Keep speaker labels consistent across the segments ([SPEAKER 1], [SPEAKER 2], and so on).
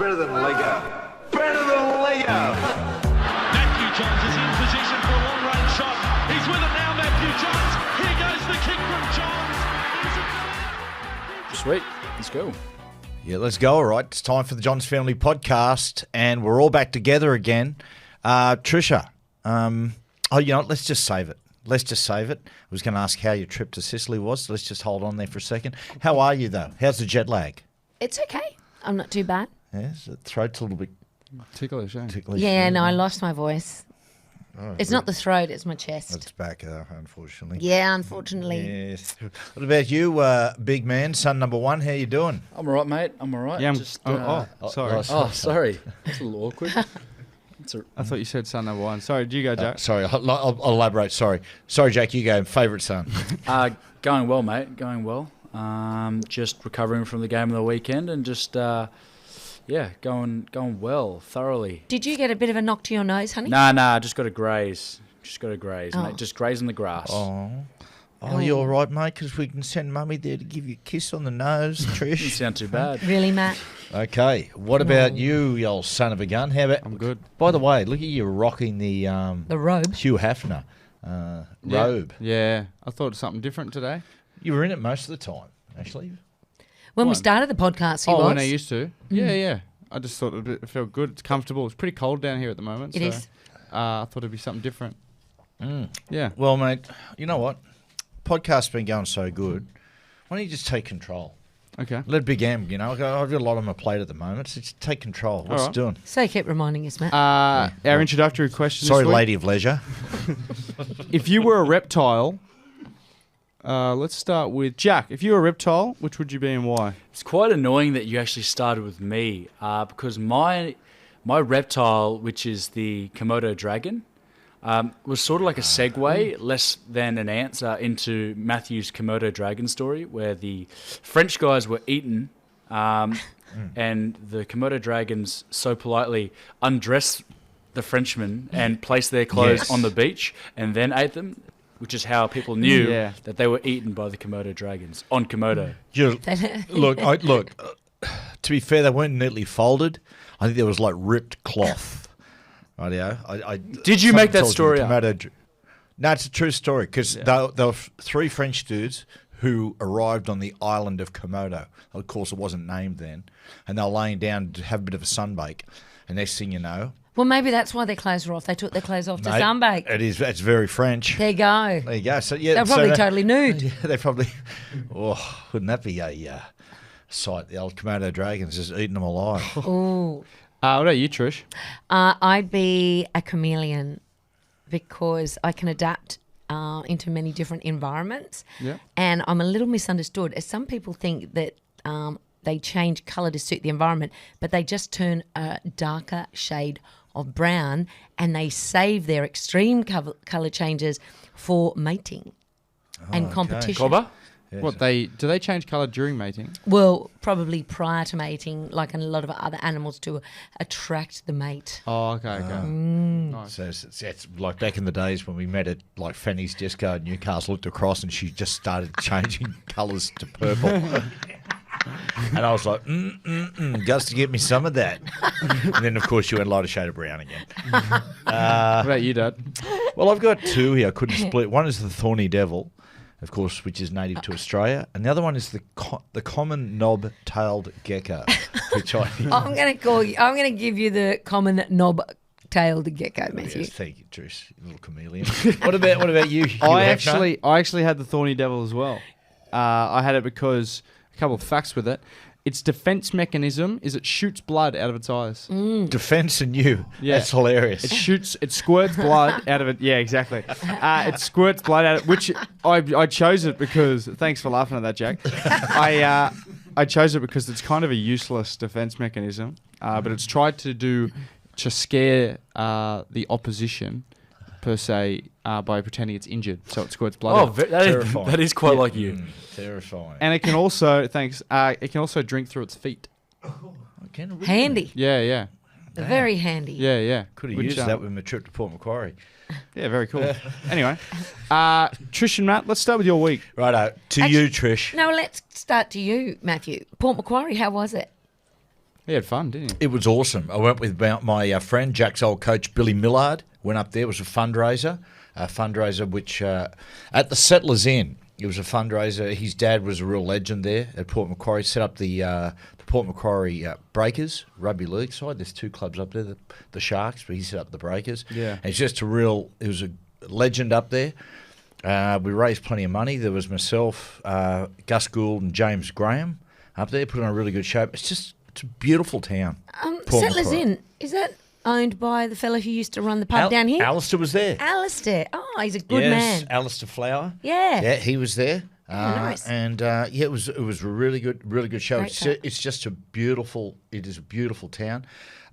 [SPEAKER 1] Better than Lego. Better than Lego.
[SPEAKER 2] Matthew Johns is in position for a long-range shot. He's with it now, Matthew Johns. Here goes the kick from Johns.
[SPEAKER 3] Sweet. Let's go.
[SPEAKER 4] Yeah, let's go. All right. It's time for the Johns Family Podcast, and we're all back together again. Trisha, let's just save it. I was going to ask how your trip to Sicily was, so let's just hold on there for a second. How are you, though? How's the jet lag?
[SPEAKER 5] It's okay. I'm not too bad.
[SPEAKER 4] Yes, the throat's a little bit
[SPEAKER 6] ticklish, eh?
[SPEAKER 5] Yeah, no, I lost my voice. Oh, it's not the throat, it's my chest.
[SPEAKER 4] It's back, unfortunately.
[SPEAKER 5] Yeah, unfortunately.
[SPEAKER 4] Yes. What about you, big man, son number one? How you doing?
[SPEAKER 3] I'm all right, mate. I'm all right.
[SPEAKER 6] Yeah,
[SPEAKER 3] sorry. Sorry. That's a little awkward.
[SPEAKER 6] I thought you said son number one. Sorry, do you go, Jack?
[SPEAKER 4] Sorry, I'll elaborate. Sorry, Jack, you go. Favourite son?
[SPEAKER 3] Going well, mate. Going well. Just recovering from the game of the weekend and just... going well, thoroughly.
[SPEAKER 5] Did you get a bit of a knock to your nose, honey?
[SPEAKER 3] Nah, just got to graze. Mate. Just graze in the grass.
[SPEAKER 4] Oh, you all right, mate? Because we can send Mummy there to give you a kiss on the nose, Trish.
[SPEAKER 3] Doesn't sound too bad.
[SPEAKER 5] Really, Matt?
[SPEAKER 4] Okay. What about you old son of a gun? How about...
[SPEAKER 6] I'm good.
[SPEAKER 4] By the way, look at you rocking the
[SPEAKER 5] robe.
[SPEAKER 4] Hugh Hefner robe.
[SPEAKER 6] Yeah, I thought something different today.
[SPEAKER 4] You were in it most of the time, actually.
[SPEAKER 5] When we started the podcast, he was.
[SPEAKER 6] When I used to. Yeah. I just thought it felt good. It's comfortable. It's pretty cold down here at the moment.
[SPEAKER 5] It is.
[SPEAKER 6] I thought it'd be something different. Yeah.
[SPEAKER 4] Well, mate, you know what? Podcast's been going so good. Why don't you just take control?
[SPEAKER 6] Okay.
[SPEAKER 4] Let Big M, I've got a lot on my plate at the moment, so just take control. What's it doing?
[SPEAKER 5] So you kept reminding us, Matt.
[SPEAKER 6] Our introductory question
[SPEAKER 4] Sorry,
[SPEAKER 6] this week.
[SPEAKER 4] Lady of Leisure.
[SPEAKER 6] If you were a reptile... let's start with Jack. If you were a reptile, which would you be and why?
[SPEAKER 3] It's quite annoying that you actually started with me because my reptile, which is the Komodo dragon, was sort of like a segue, less than an answer, into Matthew's Komodo dragon story, where the French guys were eaten and the Komodo dragons so politely undressed the Frenchmen and placed their clothes on the beach and then ate them. Which is how people knew that they were eaten by the Komodo dragons on Komodo.
[SPEAKER 4] Look. To be fair, they weren't neatly folded. I think there was like ripped cloth. Rightio.
[SPEAKER 3] Did you make that story up?
[SPEAKER 4] No, it's a true story because there were three French dudes who arrived on the island of Komodo. Of course, it wasn't named then, and they were laying down to have a bit of a sunbake. And next thing you know.
[SPEAKER 5] Well, maybe that's why their clothes were off. They took their clothes off to sunbake.
[SPEAKER 4] It's very French.
[SPEAKER 5] There you go.
[SPEAKER 4] So
[SPEAKER 5] they're probably totally nude.
[SPEAKER 4] Yeah, they probably. Wouldn't that be a sight? The old Komodo dragons just eating them alive.
[SPEAKER 5] Ooh.
[SPEAKER 6] What about you, Trish?
[SPEAKER 5] I'd be a chameleon because I can adapt into many different environments.
[SPEAKER 6] Yeah.
[SPEAKER 5] And I'm a little misunderstood, as some people think that they change colour to suit the environment, but they just turn a darker shade of brown and they save their extreme colour changes for mating and competition.
[SPEAKER 3] Cobber?
[SPEAKER 4] Yes.
[SPEAKER 6] What do they change colour during mating?
[SPEAKER 5] Well, probably prior to mating, like a lot of other animals, to attract the mate.
[SPEAKER 6] Oh, okay.
[SPEAKER 4] Nice. So it's like back in the days when we met at like Fanny's Disco in Newcastle, looked across and she just started changing colours to purple. And I was like, just to get me some of that. And then, of course, you went lighter shade of brown again.
[SPEAKER 6] What about you, Dad?
[SPEAKER 4] Well, I've got two here. I couldn't split. One is the thorny devil, of course, which is native to Australia. And the other one is the common knob-tailed gecko, which
[SPEAKER 5] I'm going to give you the common knob-tailed gecko, Matthew.
[SPEAKER 4] Yes, thank you, Trish, you little chameleon. What about you?
[SPEAKER 6] I actually had the thorny devil as well. I had it because... A couple of facts with it. Its defense mechanism is it shoots blood out of its eyes.
[SPEAKER 4] Defense and you.
[SPEAKER 6] Yeah.
[SPEAKER 4] That's hilarious.
[SPEAKER 6] It squirts blood out of it. Yeah, exactly. It squirts blood out of it, which I chose it because, thanks for laughing at that, Jack. I chose it because it's kind of a useless defense mechanism, but it's tried to scare the opposition, per se, by pretending it's injured, so it squirts blood out.
[SPEAKER 3] That is quite like you.
[SPEAKER 4] Terrifying.
[SPEAKER 6] And it can also, it can also drink through its feet.
[SPEAKER 5] Handy.
[SPEAKER 6] Yeah.
[SPEAKER 5] Very handy.
[SPEAKER 6] Yeah.
[SPEAKER 4] Could have used that with my trip to Port Macquarie.
[SPEAKER 6] Yeah, very cool. Anyway, Trish and Matt, let's start with your week.
[SPEAKER 4] Righto. You, Trish.
[SPEAKER 5] No, let's start to you, Matthew. Port Macquarie, how was it?
[SPEAKER 6] He had fun, didn't he?
[SPEAKER 4] It was awesome. I went with my friend, Jack's old coach, Billy Millard. Went up there. It was a fundraiser which at the Settlers Inn. It was a fundraiser. His dad was a real legend there at Port Macquarie. Set up the Port Macquarie Breakers rugby league side. There's 2 clubs up there, the Sharks, but he set up the Breakers.
[SPEAKER 6] Yeah.
[SPEAKER 4] And it's just it was a legend up there. We raised plenty of money. There was myself, Gus Gould, and James Graham up there. Put on a really good show. It's a beautiful town. Port
[SPEAKER 5] Settlers
[SPEAKER 4] Macquarie.
[SPEAKER 5] Inn, is that owned by the fellow who used to run the pub down here?
[SPEAKER 4] Alistair was there.
[SPEAKER 5] Alistair. Oh, he's a good man.
[SPEAKER 4] Alistair Flower.
[SPEAKER 5] Yeah.
[SPEAKER 4] Yeah, he was there.
[SPEAKER 5] nice.
[SPEAKER 4] And it was a really good show.
[SPEAKER 5] Great show.
[SPEAKER 4] It's just a beautiful town.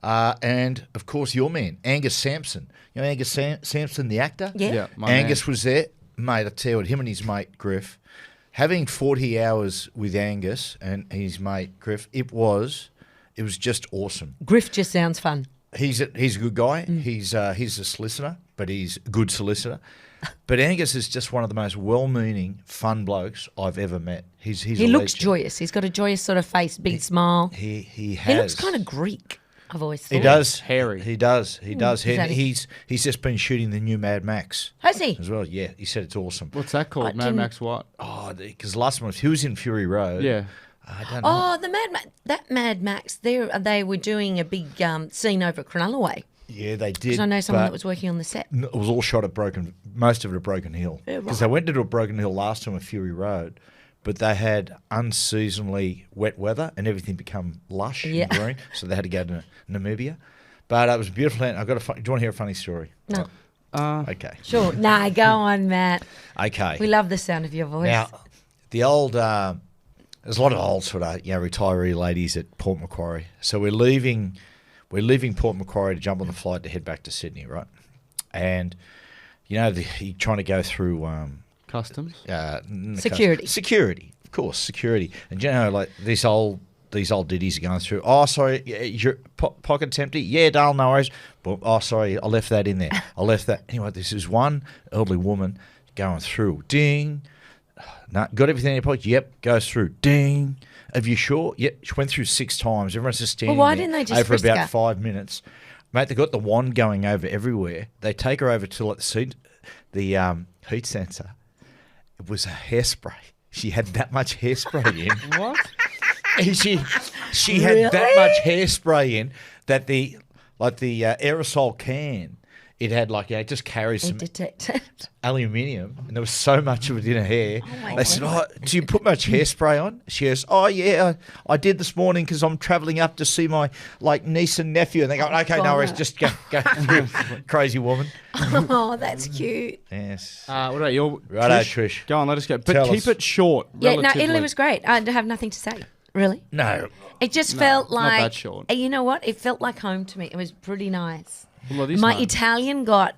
[SPEAKER 4] And of course your man, Angus Sampson. You know Angus Sampson, the actor?
[SPEAKER 5] Yeah.
[SPEAKER 6] Yeah, my
[SPEAKER 4] Angus
[SPEAKER 6] man.
[SPEAKER 4] was there. Mate, I tell you what, him and his mate Griff, having 40 hours with Angus and his mate Griff, it was just awesome.
[SPEAKER 5] Griff just sounds fun.
[SPEAKER 4] He's a good guy. He's a solicitor, but he's a good solicitor. But Angus is just one of the most well-meaning, fun blokes I've ever met. He's
[SPEAKER 5] He
[SPEAKER 4] a
[SPEAKER 5] looks
[SPEAKER 4] legend.
[SPEAKER 5] joyous. He's got a joyous sort of face, big smile.
[SPEAKER 4] He
[SPEAKER 5] He
[SPEAKER 4] has.
[SPEAKER 5] looks kind of Greek, I've always thought.
[SPEAKER 4] He does.
[SPEAKER 6] Hairy.
[SPEAKER 4] He does.
[SPEAKER 5] Is that
[SPEAKER 4] He's just been shooting the new Mad Max
[SPEAKER 5] Has he?
[SPEAKER 4] as well. Yeah, he said it's awesome.
[SPEAKER 6] What's that called? Mad
[SPEAKER 5] didn't-
[SPEAKER 6] Max what?
[SPEAKER 4] Oh, because last month he was in Fury Road.
[SPEAKER 6] Yeah.
[SPEAKER 4] I don't know.
[SPEAKER 5] Oh, that Mad Max, they were doing a big scene over at Cronulla Way.
[SPEAKER 4] Yeah, they did.
[SPEAKER 5] Because I know someone
[SPEAKER 4] but
[SPEAKER 5] that was working on the set.
[SPEAKER 4] It was all shot at most of it at Broken Hill.
[SPEAKER 5] Yeah,
[SPEAKER 4] Because
[SPEAKER 5] right.
[SPEAKER 4] they went into a Broken Hill last time at Fury Road, but they had unseasonably wet weather and everything become lush
[SPEAKER 5] Yeah.
[SPEAKER 4] and green, so they had to go to Namibia. But it was a beautiful land. Do you want to hear a funny story?
[SPEAKER 5] No.
[SPEAKER 4] Okay.
[SPEAKER 5] Sure. Nah, go on, Matt.
[SPEAKER 4] Okay.
[SPEAKER 5] We love the sound of your voice.
[SPEAKER 4] Now, the old, there's a lot of old sort of retiree ladies at Port Macquarie. So we're leaving Port Macquarie to jump on the flight to head back to Sydney, right? And you're trying to go through
[SPEAKER 6] Customs.
[SPEAKER 5] Security.
[SPEAKER 4] Security, of course, security. And like these old ditties are going through. Oh, sorry, your pocket's empty. Yeah, Dale, no worries. But, oh, sorry, I left that in there. I left that. Anyway, this is one elderly woman going through. Ding. No, got everything in your pocket? Yep, goes through. Ding. Are you sure? Yep, she went through 6 times. Everyone's just standing
[SPEAKER 5] why
[SPEAKER 4] there
[SPEAKER 5] didn't they just
[SPEAKER 4] over
[SPEAKER 5] frisk
[SPEAKER 4] about
[SPEAKER 5] her?
[SPEAKER 4] 5 minutes. Mate, they got the wand going over everywhere. They take her over to like the heat sensor. It was a hairspray. She had that much hairspray in.
[SPEAKER 6] What?
[SPEAKER 4] She had that much hairspray in that the aerosol can. It had it just carries
[SPEAKER 5] They
[SPEAKER 4] some
[SPEAKER 5] detect it.
[SPEAKER 4] aluminium, and there was so much of it in her hair.
[SPEAKER 5] my
[SPEAKER 4] They said, "Oh, do you put much hairspray on?" She goes, "Oh yeah, I did this morning because I'm travelling up to see my niece and nephew." And they go, "Okay, no worries,
[SPEAKER 5] God.
[SPEAKER 4] just go, crazy woman."
[SPEAKER 5] Oh, that's cute.
[SPEAKER 4] Yes.
[SPEAKER 6] What about your
[SPEAKER 4] Righto, Trish.
[SPEAKER 6] Go on, let us go. But
[SPEAKER 4] Tell
[SPEAKER 6] keep
[SPEAKER 4] us.
[SPEAKER 6] it short.
[SPEAKER 5] Yeah, no,
[SPEAKER 6] relatively.
[SPEAKER 5] Italy was great. I have nothing to say, really.
[SPEAKER 4] No.
[SPEAKER 5] It just felt
[SPEAKER 6] not
[SPEAKER 5] like,
[SPEAKER 6] that short.
[SPEAKER 5] You know what? It felt like home to me. It was pretty nice.
[SPEAKER 6] Well, it is
[SPEAKER 5] My
[SPEAKER 6] home.
[SPEAKER 5] Italian got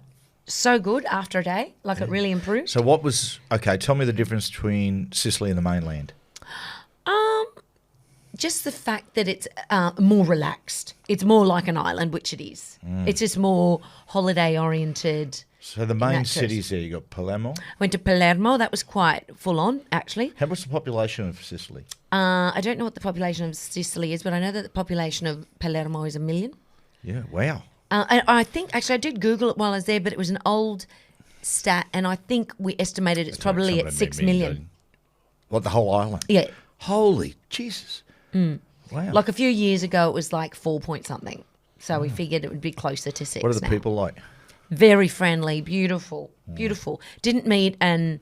[SPEAKER 5] so good after a day, it really improved.
[SPEAKER 4] So what was okay? Tell me the difference between Sicily and the mainland.
[SPEAKER 5] Just the fact that it's more relaxed. It's more like an island, which it is. It's just more holiday oriented.
[SPEAKER 4] So the main
[SPEAKER 5] that sense.
[SPEAKER 4] cities there, you got Palermo.
[SPEAKER 5] Went to Palermo. That was quite full on, actually.
[SPEAKER 4] How much the population of Sicily?
[SPEAKER 5] I don't know what the population of Sicily is, but I know that the population of Palermo is 1 million.
[SPEAKER 4] Yeah, wow.
[SPEAKER 5] I think, actually, I did Google it while I was there, but it was an old stat, and I think we estimated it's probably
[SPEAKER 4] Some
[SPEAKER 5] at
[SPEAKER 4] of
[SPEAKER 5] 6
[SPEAKER 4] them
[SPEAKER 5] million.
[SPEAKER 4] What, the whole island?
[SPEAKER 5] Yeah.
[SPEAKER 4] Holy Jesus. Wow.
[SPEAKER 5] Like a few years ago, it was like 4 point something. So we figured it would be closer to 6
[SPEAKER 4] What are the
[SPEAKER 5] now.
[SPEAKER 4] people like?
[SPEAKER 5] Very friendly, beautiful, beautiful. Didn't meet
[SPEAKER 6] A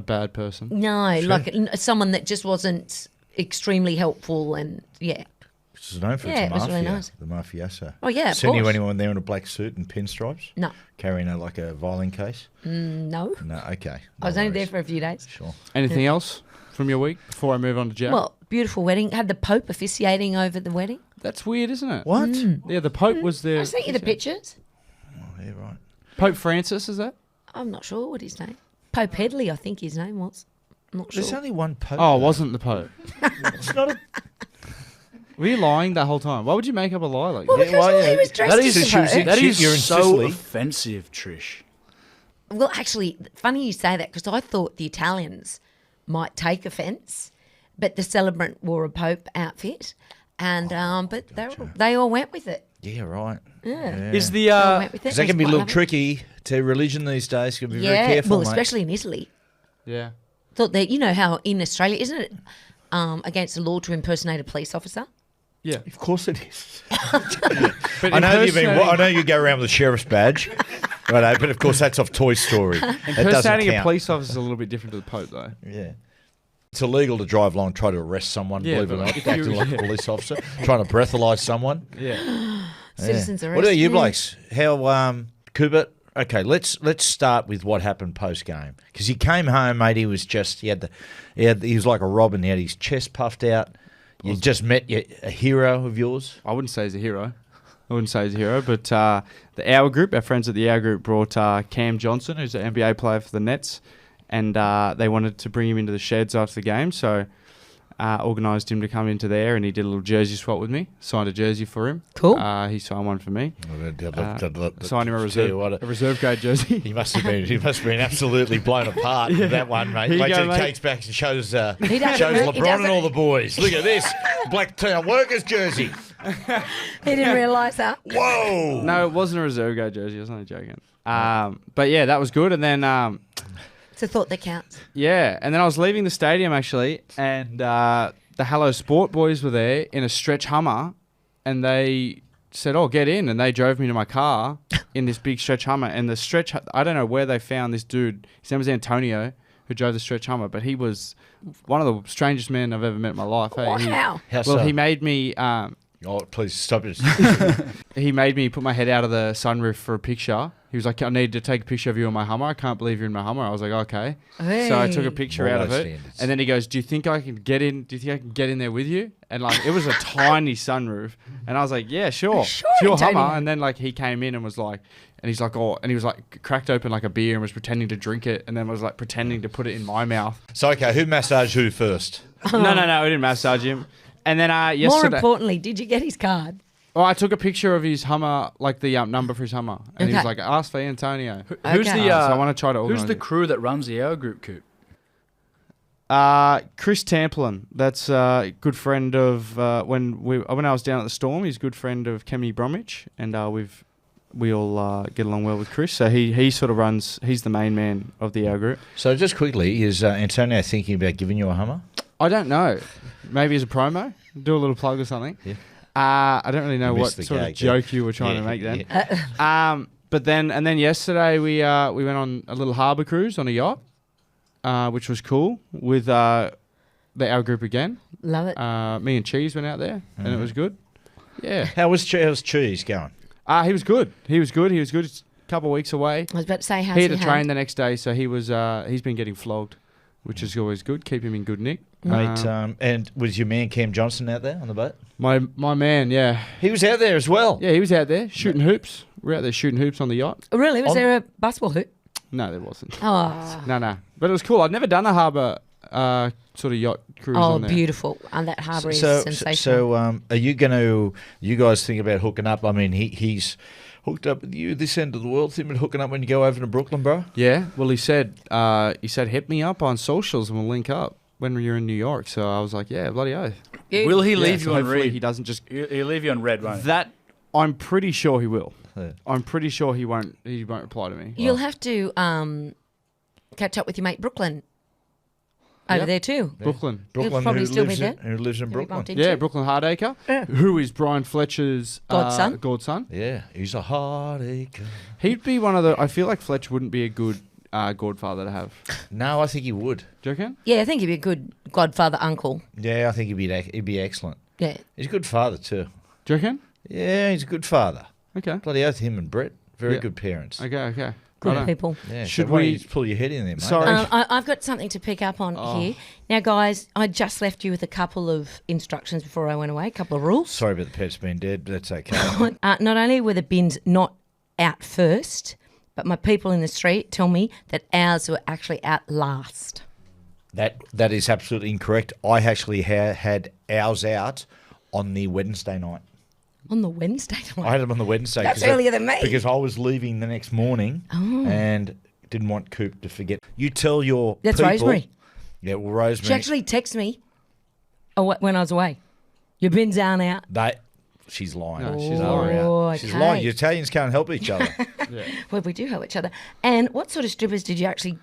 [SPEAKER 6] bad person.
[SPEAKER 5] no, someone that just wasn't extremely helpful, and yeah.
[SPEAKER 4] This is known for
[SPEAKER 5] Yeah,
[SPEAKER 4] its
[SPEAKER 5] it was
[SPEAKER 4] mafia,
[SPEAKER 5] really nice.
[SPEAKER 4] the mafioso.
[SPEAKER 5] Oh, yeah, of
[SPEAKER 4] Send you
[SPEAKER 5] course.
[SPEAKER 4] anyone there in a black suit and pinstripes?
[SPEAKER 5] No,
[SPEAKER 4] Carrying a violin case?
[SPEAKER 5] no.
[SPEAKER 4] No, okay.
[SPEAKER 5] I was only there for a few days.
[SPEAKER 4] Sure.
[SPEAKER 6] Anything else from your week before I move on to Jack?
[SPEAKER 5] Well, beautiful wedding. Had the Pope officiating over the wedding.
[SPEAKER 6] That's weird, isn't it?
[SPEAKER 4] What?
[SPEAKER 6] Yeah, the Pope was there.
[SPEAKER 5] I sent you the pictures.
[SPEAKER 4] Oh, yeah, right.
[SPEAKER 6] Pope Francis, is that?
[SPEAKER 5] I'm not sure what his name. Pope Headley, I think his name was. I'm not sure.
[SPEAKER 4] There's only one pope.
[SPEAKER 6] Oh, it
[SPEAKER 4] though.
[SPEAKER 6] wasn't the Pope.
[SPEAKER 4] It's not a...
[SPEAKER 6] Were you lying that whole time? Why would you make up a lie like
[SPEAKER 5] Well,
[SPEAKER 6] that?
[SPEAKER 5] because
[SPEAKER 4] well,
[SPEAKER 5] he
[SPEAKER 4] yeah.
[SPEAKER 5] was dressed
[SPEAKER 4] That
[SPEAKER 5] as
[SPEAKER 4] is-
[SPEAKER 5] a Pope.
[SPEAKER 3] That is
[SPEAKER 4] You're in
[SPEAKER 3] so
[SPEAKER 4] Sicily.
[SPEAKER 3] offensive, Trish.
[SPEAKER 5] Well, actually, funny you say that because I thought the Italians might take offence but the celebrant wore a Pope outfit, and but they all went with it.
[SPEAKER 4] Yeah, right.
[SPEAKER 5] Yeah.
[SPEAKER 3] Is the
[SPEAKER 5] They all went with it.
[SPEAKER 4] Because that
[SPEAKER 5] It
[SPEAKER 4] can be a
[SPEAKER 5] was
[SPEAKER 4] little
[SPEAKER 5] quite
[SPEAKER 4] tricky to religion these days. You can be
[SPEAKER 5] lovely.
[SPEAKER 4] very careful,
[SPEAKER 5] well,
[SPEAKER 4] mate.
[SPEAKER 5] especially in Italy.
[SPEAKER 6] Yeah.
[SPEAKER 5] Thought that you know how in Australia, isn't it against the law to impersonate a police officer?
[SPEAKER 6] Yeah.
[SPEAKER 4] Of course it is.
[SPEAKER 6] But
[SPEAKER 4] I know
[SPEAKER 6] impersonating-
[SPEAKER 4] I know you go around with a sheriff's badge, right? But of course that's off Toy Story. That doesn't
[SPEAKER 6] Impersonating a
[SPEAKER 4] count.
[SPEAKER 6] police officer is a little bit different to the Pope, though.
[SPEAKER 4] Yeah. It's illegal to drive along and try to arrest someone,
[SPEAKER 6] Yeah,
[SPEAKER 4] believe it or
[SPEAKER 6] but
[SPEAKER 4] not,
[SPEAKER 6] if
[SPEAKER 4] acting
[SPEAKER 6] you-
[SPEAKER 4] like a police officer, trying to breathalyse someone.
[SPEAKER 6] Yeah.
[SPEAKER 5] Citizens arrest.
[SPEAKER 4] What about you,
[SPEAKER 5] Yeah.
[SPEAKER 4] Blakes? How, Cooper? Okay, let's start with what happened post game because he came home, mate. He was just he was like a robin. He had his chest puffed out. You just met a hero of yours.
[SPEAKER 6] I wouldn't say he's a hero. But the Hour Group, our friends at the Hour Group brought Cam Johnson, who's an NBA player for the Nets, and they wanted to bring him into the sheds after the game, so organised him to come into there, and he did a little jersey swap with me, signed a jersey for him.
[SPEAKER 5] Cool.
[SPEAKER 6] He signed one for me. Signed him a
[SPEAKER 4] Tell you what,
[SPEAKER 6] reserve grade jersey.
[SPEAKER 4] He must have been absolutely blown apart with that one, mate.
[SPEAKER 6] Here you
[SPEAKER 4] Wait
[SPEAKER 6] go,
[SPEAKER 4] till he
[SPEAKER 6] mate.
[SPEAKER 4] takes back and shows
[SPEAKER 5] doesn't-
[SPEAKER 4] LeBron
[SPEAKER 5] he
[SPEAKER 4] and
[SPEAKER 5] doesn't-
[SPEAKER 4] all the boys. Look at this Blacktown Workers jersey.
[SPEAKER 5] He didn't realise that.
[SPEAKER 4] Whoa!
[SPEAKER 6] No, it wasn't a reserve grade jersey. I was only joking. But yeah, that was good. And then
[SPEAKER 5] It's a thought that counts.
[SPEAKER 6] yeah, and then I was leaving the stadium actually, and the Hello Sport boys were there in a stretch Hummer, and they said, "Oh, get in," and they drove me to my car in this big stretch Hummer. And the stretch, I don't know where they found this dude. His name was Antonio, who drove the stretch Hummer, but he was one of the strangest men I've ever met in my life. Hey,
[SPEAKER 5] Wow.
[SPEAKER 4] How
[SPEAKER 6] well,
[SPEAKER 4] so?
[SPEAKER 6] he made me.
[SPEAKER 4] Oh, please stop it.
[SPEAKER 6] He made me put my head out of the sunroof for a picture. He was like, "I need to take a picture of you in my Hummer. I can't believe you're in my Hummer." I was like, "Okay." So I took a picture out of
[SPEAKER 4] More
[SPEAKER 6] it,
[SPEAKER 4] standards.
[SPEAKER 6] and then he goes, "Do you think I can get in? Do you think I can get in there with you?" And like, it was a tiny sunroof, and I was like, "Yeah, sure,
[SPEAKER 5] Sure,
[SPEAKER 6] it's your
[SPEAKER 5] Antonio.
[SPEAKER 6] Hummer." And then like he came in and was like, and he's like, "Oh," and he was like cracked open like a beer and was pretending to drink it, and then was like pretending to put it in my mouth.
[SPEAKER 4] So, okay, who massaged who first?
[SPEAKER 6] No, we didn't massage him. And then
[SPEAKER 5] More
[SPEAKER 6] yesterday,
[SPEAKER 5] importantly, did you get his card?
[SPEAKER 6] I took a picture of his Hummer, like the number for his Hummer, and he was
[SPEAKER 5] Okay.
[SPEAKER 6] like, "Ask for Antonio."
[SPEAKER 3] Who's
[SPEAKER 5] Okay.
[SPEAKER 3] the?
[SPEAKER 6] So I want to try to
[SPEAKER 3] Who's
[SPEAKER 6] organise
[SPEAKER 3] the
[SPEAKER 6] it.
[SPEAKER 3] crew that runs the Hour Group, Coop?
[SPEAKER 6] Chris Tamplin, that's a good friend of when I was down at the Storm. He's a good friend of Kemi Bromwich, and we all get along well with Chris. So he sort of runs. He's the main man of the Hour Group.
[SPEAKER 4] So, just quickly, is Antonio thinking about giving you a Hummer?
[SPEAKER 6] I don't know. Maybe as a promo, do a little plug or something.
[SPEAKER 4] Yeah.
[SPEAKER 6] I don't really know
[SPEAKER 4] You
[SPEAKER 6] what
[SPEAKER 4] missed the
[SPEAKER 6] sort of
[SPEAKER 4] gag, yeah.
[SPEAKER 6] joke you were trying to make then.
[SPEAKER 4] yeah.
[SPEAKER 6] But then yesterday we went on a little harbour cruise on a yacht, which was cool with the Hour Group again.
[SPEAKER 5] Love it.
[SPEAKER 6] Me and Cheese went out there, and it was good. Yeah.
[SPEAKER 4] How's Cheese going?
[SPEAKER 6] He was good. He was good. It's a couple of weeks away.
[SPEAKER 5] I was about to say, how's
[SPEAKER 6] He had to
[SPEAKER 5] your
[SPEAKER 6] train
[SPEAKER 5] hand?
[SPEAKER 6] the next day, so he's been getting flogged, which is always good. Keep him in good nick.
[SPEAKER 4] Mate, and was your man Cam Johnson out there on the boat?
[SPEAKER 6] My man, yeah.
[SPEAKER 4] He was out there as well.
[SPEAKER 6] Yeah, he was out there shooting hoops. We were out there shooting hoops on the yacht.
[SPEAKER 5] Oh, really? Was
[SPEAKER 4] On-
[SPEAKER 5] there a basketball hoop?
[SPEAKER 6] No, there wasn't.
[SPEAKER 5] Oh,
[SPEAKER 6] No. But it was cool. I'd never done a harbour sort of yacht cruise on there.
[SPEAKER 5] beautiful. And that harbour is
[SPEAKER 4] So,
[SPEAKER 5] sensational.
[SPEAKER 4] are you guys think about hooking up? I mean, he's hooked up with you this end of the world. Think about hooking up when you go over to Brooklyn, bro?
[SPEAKER 6] Yeah. Well, he said hit me up on socials and we'll link up when you're in New York. So I was like, yeah, bloody oath.
[SPEAKER 3] Will he leave
[SPEAKER 6] so
[SPEAKER 3] you on
[SPEAKER 6] hopefully
[SPEAKER 3] read?
[SPEAKER 6] he doesn't just
[SPEAKER 3] He'll leave you on red, won't he?
[SPEAKER 6] that. I'm pretty sure he will.
[SPEAKER 4] Yeah.
[SPEAKER 6] I'm pretty sure he won't. He won't reply to me.
[SPEAKER 5] You'll have to catch up with your mate Brooklyn over
[SPEAKER 6] Yep.
[SPEAKER 5] there too.
[SPEAKER 6] Brooklyn.
[SPEAKER 4] Brooklyn,
[SPEAKER 5] probably
[SPEAKER 4] who
[SPEAKER 5] still
[SPEAKER 4] lives
[SPEAKER 5] be
[SPEAKER 4] in,
[SPEAKER 5] there.
[SPEAKER 4] who lives in
[SPEAKER 5] Have you
[SPEAKER 4] Brooklyn?
[SPEAKER 5] bumped into
[SPEAKER 6] Yeah,
[SPEAKER 5] him?
[SPEAKER 6] Brooklyn Hardacre,
[SPEAKER 5] Yeah.
[SPEAKER 6] who is Brian Fletcher's
[SPEAKER 5] Godson?
[SPEAKER 6] godson.
[SPEAKER 4] Yeah, he's a heartache.
[SPEAKER 6] He'd be one of the. I feel like Fletcher wouldn't be a good godfather to have.
[SPEAKER 4] No, I think he would.
[SPEAKER 6] Do you reckon?
[SPEAKER 5] Yeah, I think he'd be a good godfather uncle.
[SPEAKER 4] Yeah, I think he'd be excellent.
[SPEAKER 5] Yeah.
[SPEAKER 4] He's a good father too.
[SPEAKER 6] Do you reckon?
[SPEAKER 4] Yeah, he's a good father.
[SPEAKER 6] Okay.
[SPEAKER 4] Bloody oath, him and Brett, very
[SPEAKER 6] Yeah.
[SPEAKER 4] good parents.
[SPEAKER 6] Okay.
[SPEAKER 5] Good
[SPEAKER 6] Righto.
[SPEAKER 5] people.
[SPEAKER 4] Yeah,
[SPEAKER 6] Should
[SPEAKER 4] so why don't
[SPEAKER 6] we-
[SPEAKER 4] you just pull your head in there, mate?
[SPEAKER 6] Sorry.
[SPEAKER 5] I've got something to pick up on
[SPEAKER 6] Oh.
[SPEAKER 5] here. Now, guys, I just left you with a couple of instructions before I went away, a couple of rules.
[SPEAKER 4] Sorry about the pets being dead, but that's okay.
[SPEAKER 5] Not only were the bins not out first, but my people in the street tell me that ours were actually out last.
[SPEAKER 4] That is absolutely incorrect. I actually had ours out on the Wednesday night.
[SPEAKER 5] On the Wednesday night.
[SPEAKER 4] I had them on the Wednesday.
[SPEAKER 5] That's
[SPEAKER 4] 'cause
[SPEAKER 5] earlier than me.
[SPEAKER 4] Because I was leaving the next morning and didn't want Coop to forget. You tell your
[SPEAKER 5] That's
[SPEAKER 4] people.
[SPEAKER 5] Rosemary.
[SPEAKER 4] Yeah, well, Rosemary.
[SPEAKER 5] She actually texted me Oh, when I was away. Your bins aren't out.
[SPEAKER 4] She's lying.
[SPEAKER 6] No, she's
[SPEAKER 4] lying.
[SPEAKER 5] Oh,
[SPEAKER 4] She's
[SPEAKER 5] okay.
[SPEAKER 4] lying. You Italians can't help each other.
[SPEAKER 5] Well, we do help each other. And what sort of strippers did you actually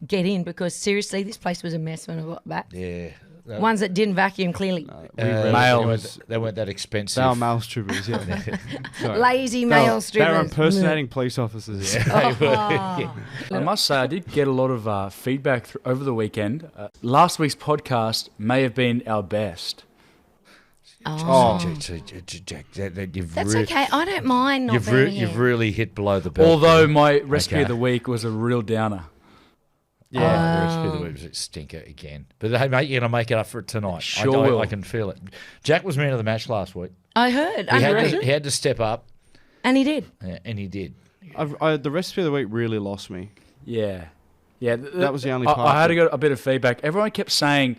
[SPEAKER 5] get in? Because seriously, this place was a mess when I got back.
[SPEAKER 4] Yeah.
[SPEAKER 5] Ones that didn't vacuum, clearly.
[SPEAKER 3] Males.
[SPEAKER 4] They weren't that expensive.
[SPEAKER 6] They were male strippers, yeah. Sorry.
[SPEAKER 5] Lazy male
[SPEAKER 6] They
[SPEAKER 5] strippers.
[SPEAKER 6] were impersonating police officers.
[SPEAKER 3] I must say, I did get a lot of feedback over the weekend. Last week's podcast may have been our best.
[SPEAKER 4] Jack,
[SPEAKER 5] That's okay. I don't mind not being here.
[SPEAKER 4] You've really hit below the belt.
[SPEAKER 3] Although my recipe
[SPEAKER 4] Okay.
[SPEAKER 3] of the week was a real downer.
[SPEAKER 4] Yeah, the recipe of the week was a stinker again. But hey, mate, you're going to make it up for it tonight.
[SPEAKER 3] Sure
[SPEAKER 4] I
[SPEAKER 3] will.
[SPEAKER 4] I can feel it. Jack was man of the match last week.
[SPEAKER 5] I heard.
[SPEAKER 4] He had to step up,
[SPEAKER 5] And he did.
[SPEAKER 4] and he did.
[SPEAKER 6] The recipe of the week really lost me.
[SPEAKER 3] Yeah. Yeah.
[SPEAKER 6] That was the only
[SPEAKER 3] I
[SPEAKER 6] part
[SPEAKER 3] had
[SPEAKER 6] that-
[SPEAKER 3] to get a bit of feedback. Everyone kept saying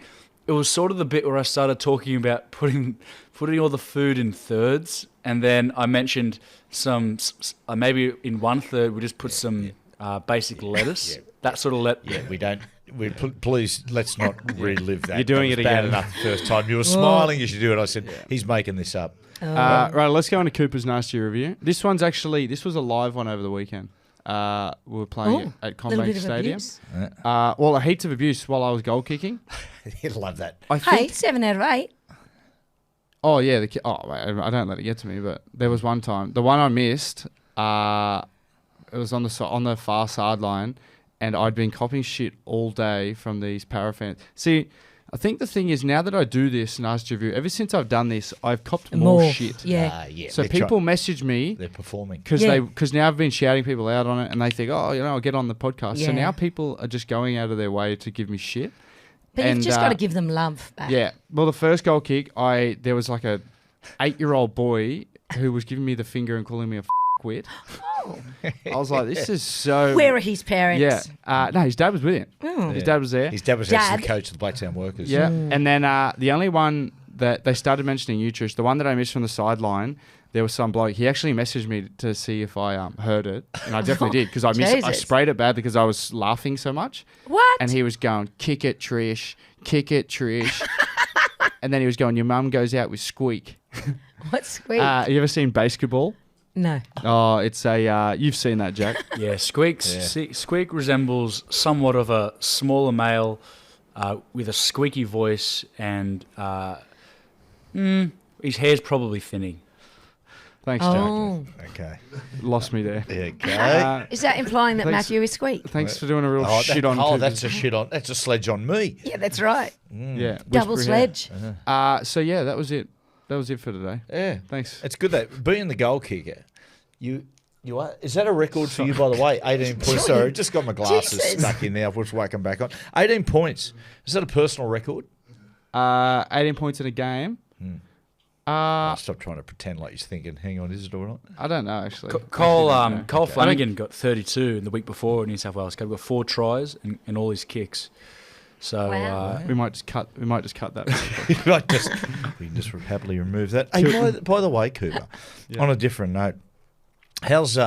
[SPEAKER 3] it was sort of the bit where I started talking about putting all the food in thirds, and then I mentioned some maybe in 1/3 we just put some basic lettuce.
[SPEAKER 4] Yeah.
[SPEAKER 3] That sort of
[SPEAKER 4] Yeah, we don't. Please, let's not relive that.
[SPEAKER 6] You're doing
[SPEAKER 4] That
[SPEAKER 6] it
[SPEAKER 4] was bad
[SPEAKER 6] again.
[SPEAKER 4] enough the first time. You were smiling as you do it. I said, he's making this up.
[SPEAKER 6] Right, let's go into Cooper's nasty review. This was a live one over the weekend. We were playing it at
[SPEAKER 5] little
[SPEAKER 6] Combank
[SPEAKER 5] bit of
[SPEAKER 6] Stadium.
[SPEAKER 5] abuse.
[SPEAKER 6] Well, heaps of abuse while I was goal kicking.
[SPEAKER 4] He'd love that.
[SPEAKER 6] I
[SPEAKER 5] Hey,
[SPEAKER 6] think.
[SPEAKER 5] 7 out of 8.
[SPEAKER 6] Oh yeah, wait, I don't let it get to me. But there was one time, the one I missed. It was on the far sideline, and I'd been copying shit all day from these para fans. See, I think the thing is, now that I do this nasty review, ever since I've done this, I've copped more shit.
[SPEAKER 5] Yeah.
[SPEAKER 4] Yeah.
[SPEAKER 6] So
[SPEAKER 4] they're
[SPEAKER 6] people message me
[SPEAKER 4] they're performing.
[SPEAKER 6] because now I've been shouting people out on it, and they think, oh, I'll get on the podcast. So
[SPEAKER 5] Yeah.
[SPEAKER 6] now people are just going out of their way to give me shit.
[SPEAKER 5] But
[SPEAKER 6] And,
[SPEAKER 5] you've just got to give them love back.
[SPEAKER 6] Yeah. Well, the first goal kick, there was like a 8-year-old boy who was giving me the finger and calling me a wit. I was like, this is so.
[SPEAKER 5] Where are his parents?
[SPEAKER 6] Yeah. No, his dad was with him. His dad was there.
[SPEAKER 4] His dad was
[SPEAKER 5] Dad.
[SPEAKER 4] actually the coach of the Blacktown Workers.
[SPEAKER 6] Yeah. And then the only one that they started mentioning you, Trish, the one that I missed from the sideline, there was some bloke. He actually messaged me to see if I heard it, and I definitely did because I missed it. I
[SPEAKER 5] Jesus.
[SPEAKER 6] sprayed it bad because I was laughing so much.
[SPEAKER 5] What?
[SPEAKER 6] And he was going, kick it, Trish. Kick it, Trish. And then he was going, your mum goes out with squeak.
[SPEAKER 5] What's squeak?
[SPEAKER 6] You ever seen basketball?
[SPEAKER 5] no.
[SPEAKER 6] Oh, it's a. You've seen that, Jack.
[SPEAKER 3] Yeah, Squeak resembles somewhat of a smaller male with a squeaky voice, and his hair's probably thinning.
[SPEAKER 6] Thanks, Jack.
[SPEAKER 5] Oh.
[SPEAKER 4] Okay.
[SPEAKER 6] Lost me there.
[SPEAKER 4] Okay.
[SPEAKER 5] Is that implying that
[SPEAKER 6] Thanks.
[SPEAKER 5] Matthew is squeak?
[SPEAKER 6] Thanks for doing a real
[SPEAKER 4] Oh,
[SPEAKER 6] shit on.
[SPEAKER 4] that's a shit on. That's a sledge on me.
[SPEAKER 5] Yeah, that's right.
[SPEAKER 6] Yeah.
[SPEAKER 5] Double
[SPEAKER 6] whispery hair.
[SPEAKER 5] sledge.
[SPEAKER 6] So yeah, that was it. That was it for today.
[SPEAKER 4] Yeah.
[SPEAKER 6] Thanks.
[SPEAKER 4] It's good that being the goal kicker, you are. Is that a record for you, by the way? 18 points. Sorry, just got my glasses
[SPEAKER 5] Jesus.
[SPEAKER 4] stuck in there. I've just whack them back on. 18 points. Is that a personal record?
[SPEAKER 6] 18 points in a game.
[SPEAKER 4] Stop trying to pretend like you're thinking. Hang on, is it all right?
[SPEAKER 6] I don't know actually.
[SPEAKER 3] Cole Flanagan got 32 in the week before in New South Wales. Got 4 tries and all his kicks. So
[SPEAKER 5] Wow.
[SPEAKER 6] We might just cut that.
[SPEAKER 4] We can just happily remove that. Hey, by the way, Cooper, on a different note, how's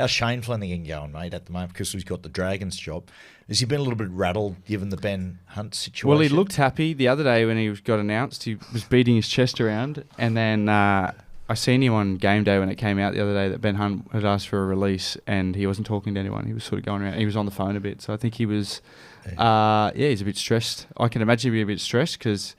[SPEAKER 4] Shane Flanagan going, mate, at the moment? Because he's got the Dragons job. Has he been a little bit rattled given the Ben Hunt situation?
[SPEAKER 6] Well, he looked happy the other day when he got announced. He was beating his chest around, and then I seen him on game day when it came out the other day that Ben Hunt had asked for a release, and he wasn't talking to anyone. He was sort of going around. He was on the phone a bit, so I think he was. He's a bit stressed. I can imagine he'd be a bit stressed because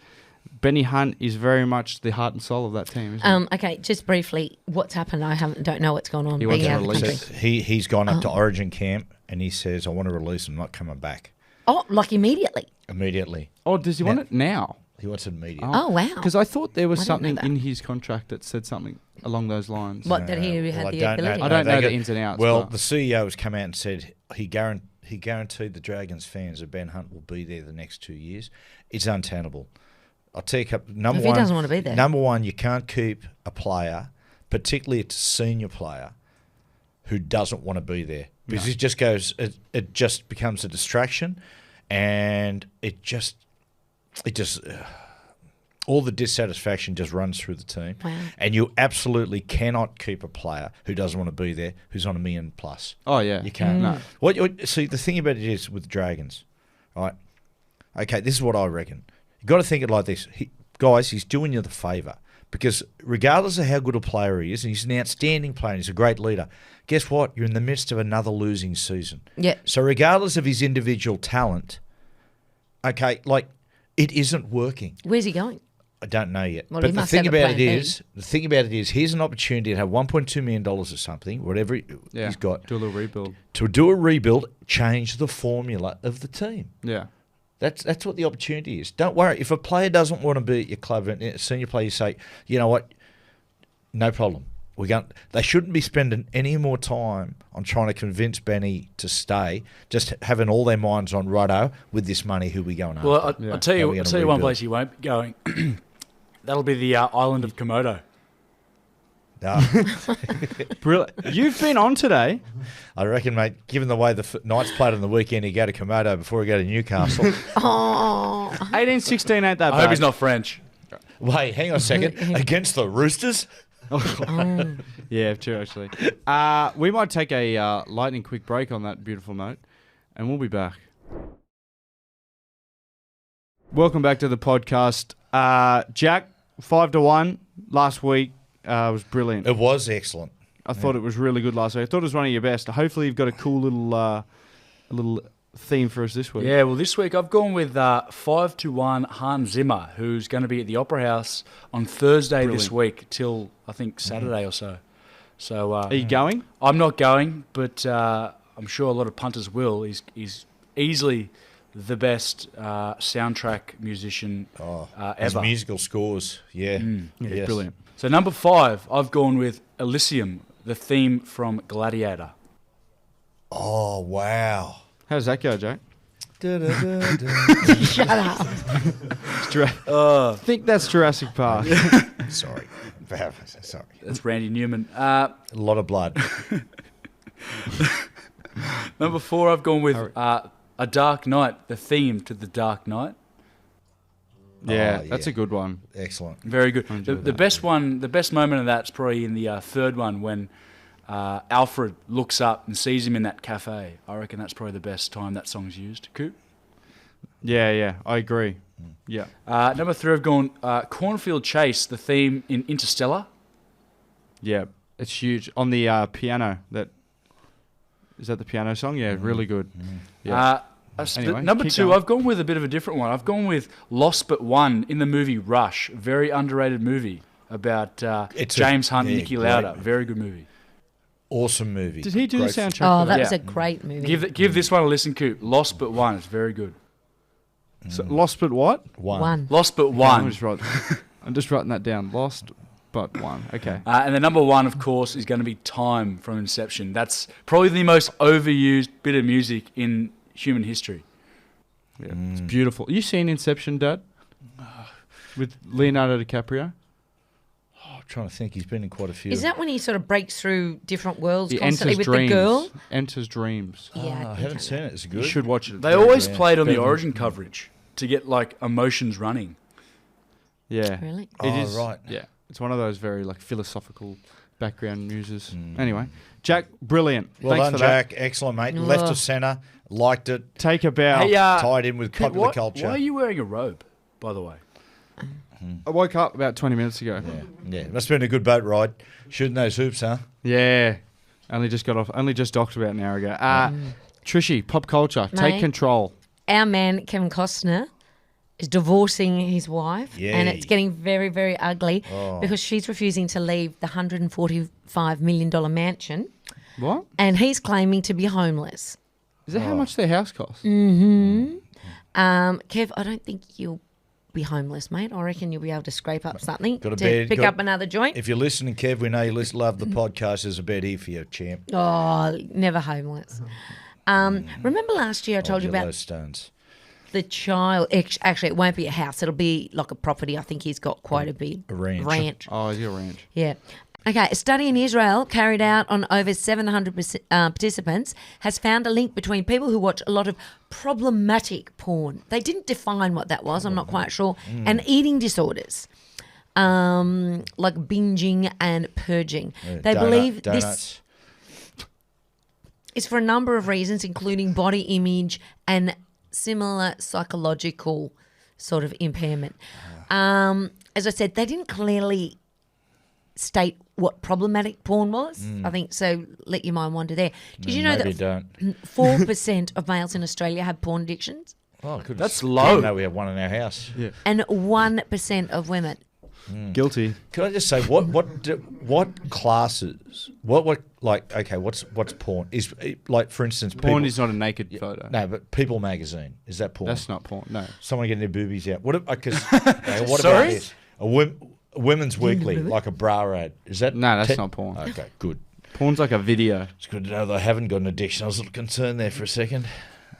[SPEAKER 6] Benny Hunt is very much the heart and soul of that team. Isn't he?
[SPEAKER 5] Okay, just briefly, what's happened? Don't know what's gone on.
[SPEAKER 6] He
[SPEAKER 5] being
[SPEAKER 6] wants a
[SPEAKER 5] out of the
[SPEAKER 6] release.
[SPEAKER 5] country.
[SPEAKER 4] He's gone up to Origin camp and he says, I want to release him, not coming back
[SPEAKER 5] Oh, like immediately.
[SPEAKER 4] immediately.
[SPEAKER 6] Oh, does he want it now?
[SPEAKER 4] He wants it immediately.
[SPEAKER 5] Oh, wow.
[SPEAKER 6] Because I thought there was
[SPEAKER 5] I didn't know
[SPEAKER 6] something
[SPEAKER 5] that.
[SPEAKER 6] in his contract that said something along those lines.
[SPEAKER 5] What, that he
[SPEAKER 4] Well,
[SPEAKER 5] had
[SPEAKER 4] I
[SPEAKER 5] the
[SPEAKER 4] don't know.
[SPEAKER 5] ability?
[SPEAKER 6] I don't
[SPEAKER 4] they
[SPEAKER 6] know the
[SPEAKER 4] got-
[SPEAKER 6] ins and outs,
[SPEAKER 4] Well,
[SPEAKER 6] but-
[SPEAKER 4] the CEO has come out and said he guaranteed the Dragons fans that Ben Hunt will be there the next 2 years. It's untenable. I'll tell you a couple. Number
[SPEAKER 5] If he
[SPEAKER 4] one,
[SPEAKER 5] doesn't want to be there.
[SPEAKER 4] Number one, you can't keep a player, particularly a senior player, who doesn't want to be there because it just goes. It just becomes a distraction, and it just all the dissatisfaction just runs through the team.
[SPEAKER 5] Wow.
[SPEAKER 4] And you absolutely cannot keep a player who doesn't want to be there, who's on $1 million plus.
[SPEAKER 6] Oh yeah,
[SPEAKER 4] You can't.
[SPEAKER 6] No.
[SPEAKER 4] See, the thing about it is with Dragons, right? Okay, this is what I reckon. You got to think it like this. guys, he's doing you the favour. Because regardless of how good a player he is, and he's an outstanding player, and he's a great leader, guess what? You're in the midst of another losing season.
[SPEAKER 5] Yeah.
[SPEAKER 4] So regardless of his individual talent, okay, like, it isn't working.
[SPEAKER 5] Where's he going?
[SPEAKER 4] I don't know yet.
[SPEAKER 5] Well, he
[SPEAKER 4] but the
[SPEAKER 5] must
[SPEAKER 4] thing
[SPEAKER 5] have a
[SPEAKER 4] about
[SPEAKER 5] plan
[SPEAKER 4] it
[SPEAKER 5] B.
[SPEAKER 4] is, here's an opportunity to have $1.2 million or something, whatever he's got,
[SPEAKER 6] Do a little rebuild.
[SPEAKER 4] to do a rebuild, change the formula of the team.
[SPEAKER 6] Yeah.
[SPEAKER 4] That's what the opportunity is. Don't worry. If a player doesn't want to be at your club, and a senior player, you say, you know what, no problem. They shouldn't be spending any more time on trying to convince Benny to stay, just having all their minds on righto with this money, who we going after.
[SPEAKER 3] Well,
[SPEAKER 6] Yeah.
[SPEAKER 3] I'll tell
[SPEAKER 4] How we
[SPEAKER 3] you
[SPEAKER 4] gonna
[SPEAKER 3] one
[SPEAKER 4] rebuild?
[SPEAKER 3] place he won't be going. That'll be the island of Komodo.
[SPEAKER 6] Brilliant. You've been on today.
[SPEAKER 4] I reckon, mate, given the way the Knights played on the weekend, he go to Komodo before he go to Newcastle.
[SPEAKER 5] Oh,
[SPEAKER 6] 18-16 ain't that bad.
[SPEAKER 3] I hope he's not French.
[SPEAKER 4] Wait, hang on a second. Against the Roosters?
[SPEAKER 6] Yeah, true, actually. We might take a lightning quick break on that beautiful note, and we'll be back. Welcome back to the podcast. Jack, 5-1 last week was brilliant.
[SPEAKER 4] It was excellent.
[SPEAKER 6] I thought it was really good last week. I thought it was one of your best. Hopefully you've got a cool little theme for us this week.
[SPEAKER 3] Yeah, well, this week I've gone with 5-1 Hans Zimmer, who's going to be at the Opera House on Thursday this week till, I think, Saturday or so. So
[SPEAKER 6] Are you going?
[SPEAKER 3] I'm not going, but I'm sure a lot of punters will. He's easily the best soundtrack musician
[SPEAKER 4] His
[SPEAKER 3] ever.
[SPEAKER 4] musical scores, yeah.
[SPEAKER 6] Yeah, brilliant.
[SPEAKER 3] So number 5, I've gone with Elysium, the theme from Gladiator.
[SPEAKER 4] Oh, wow.
[SPEAKER 6] How does that go, Jack?
[SPEAKER 5] shut up.
[SPEAKER 6] I think that's Jurassic Park.
[SPEAKER 4] Sorry. Sorry.
[SPEAKER 3] That's Randy Newman.
[SPEAKER 4] A lot of blood.
[SPEAKER 3] Number 4, I've gone with A Dark Knight, the theme to The Dark Knight.
[SPEAKER 6] Yeah,
[SPEAKER 4] Oh,
[SPEAKER 6] that's
[SPEAKER 4] yeah.
[SPEAKER 6] a good one.
[SPEAKER 4] Excellent.
[SPEAKER 3] Very good.
[SPEAKER 6] enjoyed
[SPEAKER 3] The best one, the best moment of that's probably in the third one when Alfred looks up and sees him in that cafe. I reckon that's probably the best time that song's used. Coop.
[SPEAKER 6] Yeah, I agree. Yeah.
[SPEAKER 3] Number 3, I've gone Cornfield Chase, the theme in Interstellar.
[SPEAKER 6] Yeah, it's huge. On the piano. Is that the piano song? Yeah, really good. Yeah. Anyway,
[SPEAKER 3] Number
[SPEAKER 6] keep
[SPEAKER 3] 2,
[SPEAKER 6] going.
[SPEAKER 3] I've gone with a bit of a different one. I've gone with Lost But One in the movie Rush. Very underrated movie about James Hunt and Niki
[SPEAKER 4] great
[SPEAKER 3] Lauda.
[SPEAKER 4] movie.
[SPEAKER 3] Very good movie.
[SPEAKER 4] Awesome movie.
[SPEAKER 6] Did he do the
[SPEAKER 4] Great-
[SPEAKER 6] soundtrack?
[SPEAKER 5] Oh,
[SPEAKER 6] for
[SPEAKER 5] that
[SPEAKER 6] that?
[SPEAKER 5] was
[SPEAKER 3] Yeah.
[SPEAKER 5] a great movie.
[SPEAKER 3] Give this one a listen, Coop. Lost But One. It's very good.
[SPEAKER 6] So, Lost but what?
[SPEAKER 5] One.
[SPEAKER 3] Lost But
[SPEAKER 6] I'm
[SPEAKER 3] One.
[SPEAKER 6] just writing that down. Lost but one. Okay.
[SPEAKER 3] And the number 1, of course, is going to be Time from Inception. That's probably the most overused bit of music in human history.
[SPEAKER 6] Yeah, it's beautiful. You seen Inception, Dad? With Leonardo DiCaprio?
[SPEAKER 4] I'm trying to think. He's been in quite a few.
[SPEAKER 5] Is that when he sort of breaks through different worlds
[SPEAKER 6] He
[SPEAKER 5] constantly
[SPEAKER 6] enters
[SPEAKER 5] with
[SPEAKER 6] dreams.
[SPEAKER 5] the girl?
[SPEAKER 6] Enters dreams.
[SPEAKER 5] Yeah,
[SPEAKER 4] I
[SPEAKER 5] think
[SPEAKER 4] haven't
[SPEAKER 5] I
[SPEAKER 4] seen
[SPEAKER 5] know.
[SPEAKER 4] it. It's
[SPEAKER 6] You
[SPEAKER 4] good.
[SPEAKER 6] should watch it.
[SPEAKER 3] They always
[SPEAKER 4] yeah.
[SPEAKER 3] played on the
[SPEAKER 6] Better than-
[SPEAKER 3] Origin coverage to get like emotions running.
[SPEAKER 6] Yeah.
[SPEAKER 5] Really?
[SPEAKER 6] It is.
[SPEAKER 4] right.
[SPEAKER 6] Yeah. It's one of those very philosophical background muses. Anyway, Jack, brilliant.
[SPEAKER 4] Well
[SPEAKER 6] Thanks
[SPEAKER 4] done,
[SPEAKER 6] for that.
[SPEAKER 4] Jack. Excellent, mate. Left
[SPEAKER 5] Ugh.
[SPEAKER 4] of centre. Liked it.
[SPEAKER 6] Take a bow.
[SPEAKER 3] Hey,
[SPEAKER 4] Tied in with
[SPEAKER 3] Coop,
[SPEAKER 4] popular culture.
[SPEAKER 3] Why are you wearing a robe, by the way?
[SPEAKER 6] I woke up about 20 minutes ago.
[SPEAKER 4] Yeah. Must have been a good boat ride. Shooting those hoops, huh?
[SPEAKER 6] Yeah. Only just got off. Only just docked about an hour ago. Trishy, pop culture. Take
[SPEAKER 5] Mate.
[SPEAKER 6] control.
[SPEAKER 5] Our man, Kevin Costner, is divorcing his wife.
[SPEAKER 4] Yay.
[SPEAKER 5] And it's getting very, very ugly because she's refusing to leave the $145 million mansion
[SPEAKER 6] What?
[SPEAKER 5] and he's claiming to be homeless.
[SPEAKER 6] Is that how much their house costs?
[SPEAKER 5] Kev, I don't think you'll be homeless, mate. I reckon you'll be able to scrape up something
[SPEAKER 4] Got a
[SPEAKER 5] to
[SPEAKER 4] bed,
[SPEAKER 5] pick
[SPEAKER 4] got-
[SPEAKER 5] up another joint.
[SPEAKER 4] If you're listening, Kev, we know you love the podcast. There's a bed here for you, champ.
[SPEAKER 5] Oh, never homeless. Remember last year I told you about
[SPEAKER 4] Yellowstones.
[SPEAKER 5] the child. Actually, it won't be a house. It'll be like a property. I think he's got quite a big
[SPEAKER 4] A ranch.
[SPEAKER 5] ranch.
[SPEAKER 6] Oh, is it a ranch?
[SPEAKER 5] Yeah. Okay, a study in Israel carried out on over 700 participants has found a link between people who watch a lot of problematic porn. They didn't define what that was, I'm not quite sure, and eating disorders, like binging and purging. They believe this
[SPEAKER 4] donuts.
[SPEAKER 5] is for a number of reasons, including body image and similar psychological sort of impairment. As I said, they didn't clearly state what problematic porn was. I think so. Let your mind wander there. Did you know
[SPEAKER 4] maybe
[SPEAKER 5] that
[SPEAKER 4] don't.
[SPEAKER 5] 4% of males in Australia have porn addictions,
[SPEAKER 4] Oh, goodness.
[SPEAKER 3] That's low.
[SPEAKER 4] No, we have one in our house.
[SPEAKER 6] Yeah.
[SPEAKER 5] and 1% of women?
[SPEAKER 6] Guilty.
[SPEAKER 4] Can I just say what classes? What like? Okay, what's porn? Is like for instance,
[SPEAKER 6] Porn
[SPEAKER 4] People,
[SPEAKER 6] is not a naked photo.
[SPEAKER 4] no, but People magazine, is that porn?
[SPEAKER 6] That's not porn. No.
[SPEAKER 4] Someone getting their boobies out. What? Because what about
[SPEAKER 3] Sorry?
[SPEAKER 4] this? A women's weekly, like a bra ad. Is that?
[SPEAKER 6] No, that's not porn.
[SPEAKER 4] Okay, good.
[SPEAKER 6] Porn's like a video.
[SPEAKER 4] It's good to know that I haven't got an addiction. I was a little concerned there for a second.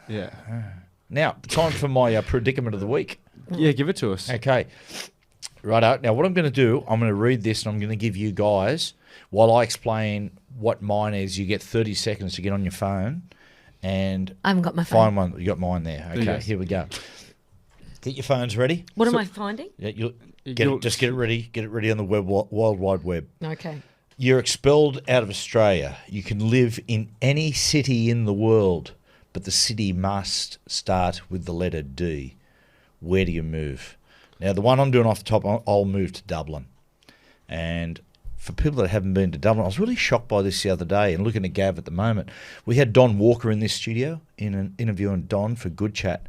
[SPEAKER 6] Yeah.
[SPEAKER 4] Now, time for my predicament of the week.
[SPEAKER 6] Yeah, give it to us.
[SPEAKER 4] Okay. Righto. Now, what I'm going to do, I'm going to read this and I'm going to give you guys, while I explain what mine is, you get 30 seconds to get on your phone and
[SPEAKER 5] I haven't got my phone.
[SPEAKER 4] find one. You got mine there. Okay,
[SPEAKER 6] Yes.
[SPEAKER 4] here we go. Get your phones ready.
[SPEAKER 5] What am I finding?
[SPEAKER 4] Yeah,
[SPEAKER 6] You'll-
[SPEAKER 4] just get it ready. Get it ready on the World Wide Web.
[SPEAKER 5] Okay.
[SPEAKER 4] You're expelled out of Australia. You can live in any city in the world, but the city must start with the letter D. Where do you move? Now, the one I'm doing off the top, I'll move to Dublin. And for people that haven't been to Dublin, I was really shocked by this the other day, and looking at Gav at the moment. We had Don Walker in this studio in an interview on Don for Good Chat.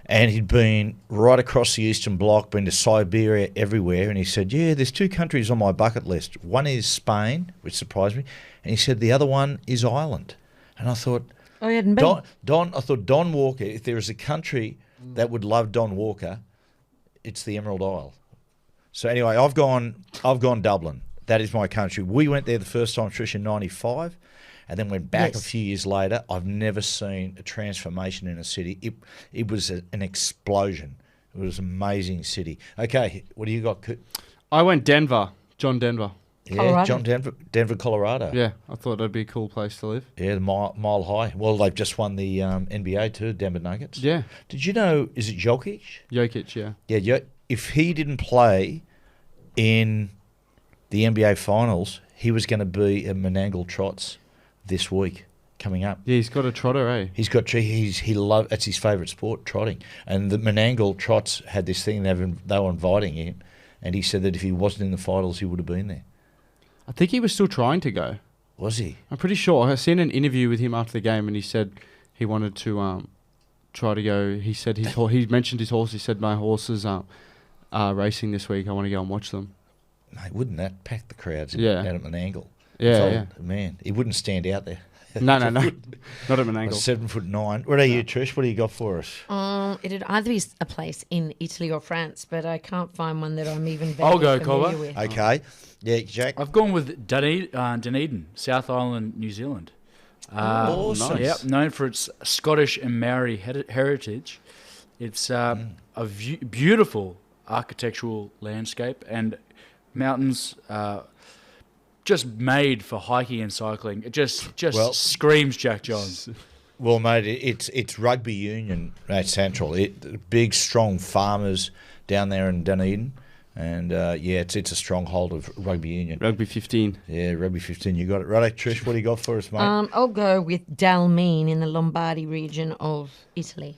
[SPEAKER 4] And he'd been right across the Eastern Bloc, been to Siberia, everywhere. And he said, yeah, there's two countries on my bucket list. One is Spain, which surprised me. And he said the other one is Ireland. And I thought,
[SPEAKER 5] I hadn't been.
[SPEAKER 4] Don Walker, if there is a country that would love Don Walker, it's the Emerald Isle. So anyway, I've gone Dublin. That is my country. We went there the first time, Trish, in 95. And then went back a few years later. I've never seen a transformation in a city. It was an explosion. It was an amazing city. Okay, what do you got?
[SPEAKER 6] I went Denver. John Denver.
[SPEAKER 4] Yeah,
[SPEAKER 5] Colorado.
[SPEAKER 4] John Denver, Colorado.
[SPEAKER 6] Yeah, I thought that'd be a cool place to live.
[SPEAKER 4] Yeah, the mile high. Well, they've just won the NBA too, Denver Nuggets.
[SPEAKER 6] Yeah.
[SPEAKER 4] Did you know, is it Jokic?
[SPEAKER 6] Jokic, yeah.
[SPEAKER 4] Yeah, if he didn't play in the NBA Finals, he was going to be at Menangle Trots this week coming up.
[SPEAKER 6] Yeah, he's got a trotter, eh?
[SPEAKER 4] That's his favourite sport, trotting. And the Menangle Trots had this thing, they were inviting him, and he said that if he wasn't in the finals, he would have been there.
[SPEAKER 6] I think he was still trying to go.
[SPEAKER 4] Was he?
[SPEAKER 6] I'm pretty sure. I seen an interview with him after the game, and he said he wanted to try to go. He said he mentioned his horse. He said, my horses are racing this week. I want to go and watch them.
[SPEAKER 4] Mate, wouldn't that pack the crowds out
[SPEAKER 6] Yeah.
[SPEAKER 4] at Menangle?
[SPEAKER 6] Yeah.
[SPEAKER 4] Man, he wouldn't stand out there.
[SPEAKER 6] No. Not at Menangle.
[SPEAKER 4] 7'9". What are you, Trish? What do you got for us?
[SPEAKER 5] It'd either be a place in Italy or France, but I can't find one that I'm even
[SPEAKER 3] I'll go,
[SPEAKER 5] familiar
[SPEAKER 3] Colbert.
[SPEAKER 5] with.
[SPEAKER 4] Okay. Yeah, Jack.
[SPEAKER 3] I've gone with Dunedin, South Island, New Zealand.
[SPEAKER 4] Awesome.
[SPEAKER 3] Yep, known for its Scottish and Maori heritage. It's a beautiful architectural landscape and mountains just made for hiking and cycling. It just screams Jack Johns.
[SPEAKER 4] Well, mate, it's rugby union at Central. Big, strong farmers down there in Dunedin. And, it's a stronghold of rugby union.
[SPEAKER 6] Rugby 15.
[SPEAKER 4] Yeah, rugby 15. You got it. Right, Trish, what do you got for us, mate?
[SPEAKER 5] I'll go with Dalmine in the Lombardy region of Italy.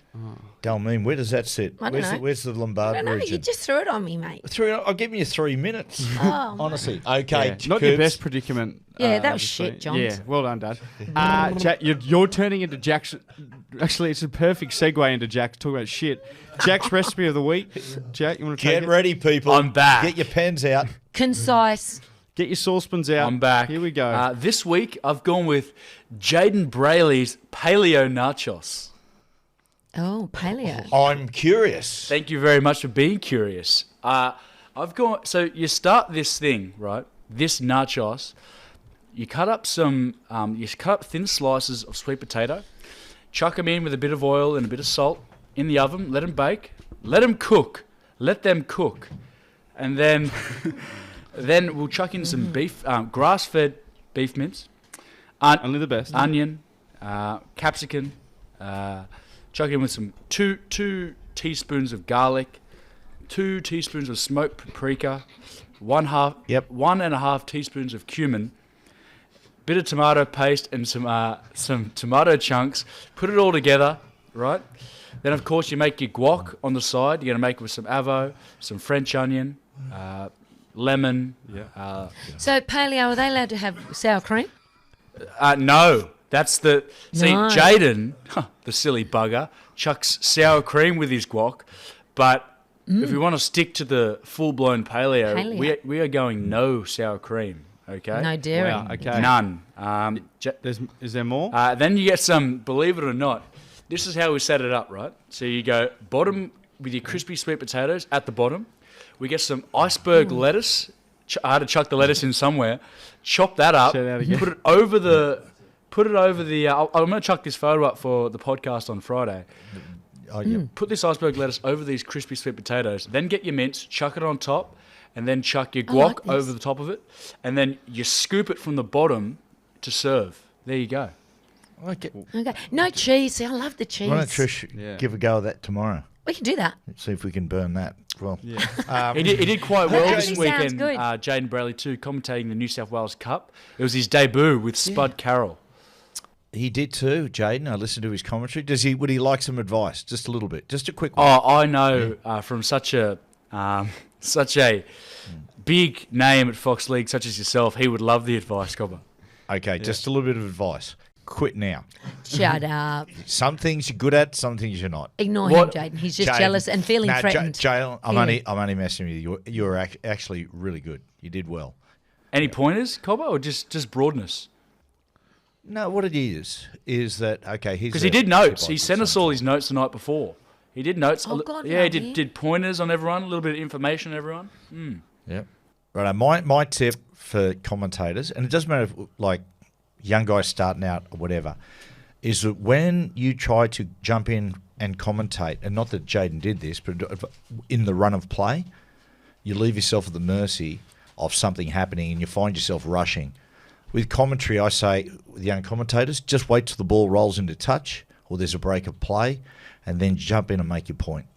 [SPEAKER 4] Dalmine, where does that sit?
[SPEAKER 5] I don't know.
[SPEAKER 4] Where's the
[SPEAKER 5] I
[SPEAKER 4] Lombardy
[SPEAKER 5] don't know,
[SPEAKER 4] region?
[SPEAKER 5] you just threw it on me, mate.
[SPEAKER 4] I'll give you 3 minutes.
[SPEAKER 5] Oh,
[SPEAKER 4] Honestly. Okay.
[SPEAKER 6] Yeah. Not your
[SPEAKER 4] Coops.
[SPEAKER 6] best predicament.
[SPEAKER 5] Yeah, that was
[SPEAKER 6] obviously.
[SPEAKER 5] shit, Johns.
[SPEAKER 6] Yeah, well done, Dad. Jack, you're turning into Jack's. Actually, it's a perfect segue into Jack to talk about shit. Jack's recipe of the week. Jack, you want to take
[SPEAKER 4] Get
[SPEAKER 6] it?
[SPEAKER 4] ready, people.
[SPEAKER 3] I'm back.
[SPEAKER 4] Get your pens out.
[SPEAKER 5] Concise.
[SPEAKER 6] Get your saucepans out.
[SPEAKER 3] I'm back.
[SPEAKER 6] Here we go.
[SPEAKER 3] This week, I've gone with Jaden Brayley's Paleo nachos.
[SPEAKER 5] Oh, paleo.
[SPEAKER 4] I'm curious.
[SPEAKER 3] Thank you very much for being curious. I've gone. So you start this thing, right? This nachos. You cut up thin slices of sweet potato. Chuck them in with a bit of oil and a bit of salt in the oven. Let them bake. Let them cook. Let them cook, and then then we'll chuck in some beef, grass-fed beef mince.
[SPEAKER 6] Only the best.
[SPEAKER 3] Onion, capsicum. Chuck in with some two teaspoons of garlic, 2 teaspoons of smoked paprika, 1.5 teaspoons of cumin, bit of tomato paste and some tomato chunks. Put it all together, right? Then, of course, you make your guac on the side. You're going to make it with some avo, some French onion, lemon.
[SPEAKER 6] Yeah.
[SPEAKER 5] So paleo, are they allowed to have sour cream?
[SPEAKER 3] No, that's the... See,
[SPEAKER 5] No.
[SPEAKER 3] Jaden, the silly bugger, chucks sour cream with his guac, but if we want to stick to the full-blown paleo. We are going no sour cream, okay?
[SPEAKER 5] No dairy.
[SPEAKER 6] Wow, okay.
[SPEAKER 3] None.
[SPEAKER 6] Is there more?
[SPEAKER 3] Then you get some, believe it or not, this is how we set it up, right? So you go bottom with your crispy sweet potatoes at the bottom. We get some iceberg lettuce. I had to chuck the lettuce in somewhere. Chop that up.
[SPEAKER 6] Say that again.
[SPEAKER 3] Put it over the... I'm going to chuck this photo up for the podcast on Friday.
[SPEAKER 4] Oh, yeah.
[SPEAKER 3] Put this iceberg lettuce over these crispy sweet potatoes. Then get your mince, chuck it on top, and then chuck your guac
[SPEAKER 5] like this.
[SPEAKER 3] over the top of it. And then you scoop it from the bottom to serve. There you go.
[SPEAKER 4] Okay.
[SPEAKER 5] Okay. No cheese. See, I love the cheese.
[SPEAKER 4] Why don't Trish give a go of that tomorrow?
[SPEAKER 5] We can do that.
[SPEAKER 4] See if we can burn that. Well,
[SPEAKER 3] He did quite well
[SPEAKER 5] That
[SPEAKER 3] this
[SPEAKER 5] actually sounds
[SPEAKER 3] weekend.
[SPEAKER 5] good.
[SPEAKER 3] Jaden Braley too, commentating the New South Wales Cup. It was his debut with Spud Carroll.
[SPEAKER 4] he did too, Jaden. I listened to his commentary. Would he like some advice? Just a little bit. Just a quick one.
[SPEAKER 3] Oh, I know from such a big name at Fox League such as yourself, he would love the advice, Cobber.
[SPEAKER 4] Okay, just a little bit of advice. Quit now.
[SPEAKER 5] Shut up.
[SPEAKER 4] Some things you're good at, some things you're not.
[SPEAKER 5] Ignore
[SPEAKER 3] What-
[SPEAKER 5] him, Jaden. He's just
[SPEAKER 4] Jaden-
[SPEAKER 5] jealous and feeling
[SPEAKER 4] Nah,
[SPEAKER 5] threatened.
[SPEAKER 4] Jalen, I'm
[SPEAKER 5] Feeling-
[SPEAKER 4] only messing with you. You were actually really good. You did well.
[SPEAKER 3] Any pointers, Cobber, or just broadness?
[SPEAKER 4] No, what it is that okay?
[SPEAKER 3] Because he did notes. He sent us all his notes the night before. He did notes.
[SPEAKER 5] Oh, God,
[SPEAKER 3] yeah, he
[SPEAKER 5] love him.
[SPEAKER 3] did pointers on everyone, a little bit of information on everyone.
[SPEAKER 4] Yeah. Right. My tip for commentators, and it doesn't matter if like young guys starting out or whatever, is that when you try to jump in and commentate, and not that Jaden did this, but in the run of play, you leave yourself at the mercy of something happening and you find yourself rushing. With commentary, I say with young commentators, just wait till the ball rolls into touch or there's a break of play, and then jump in and make your point.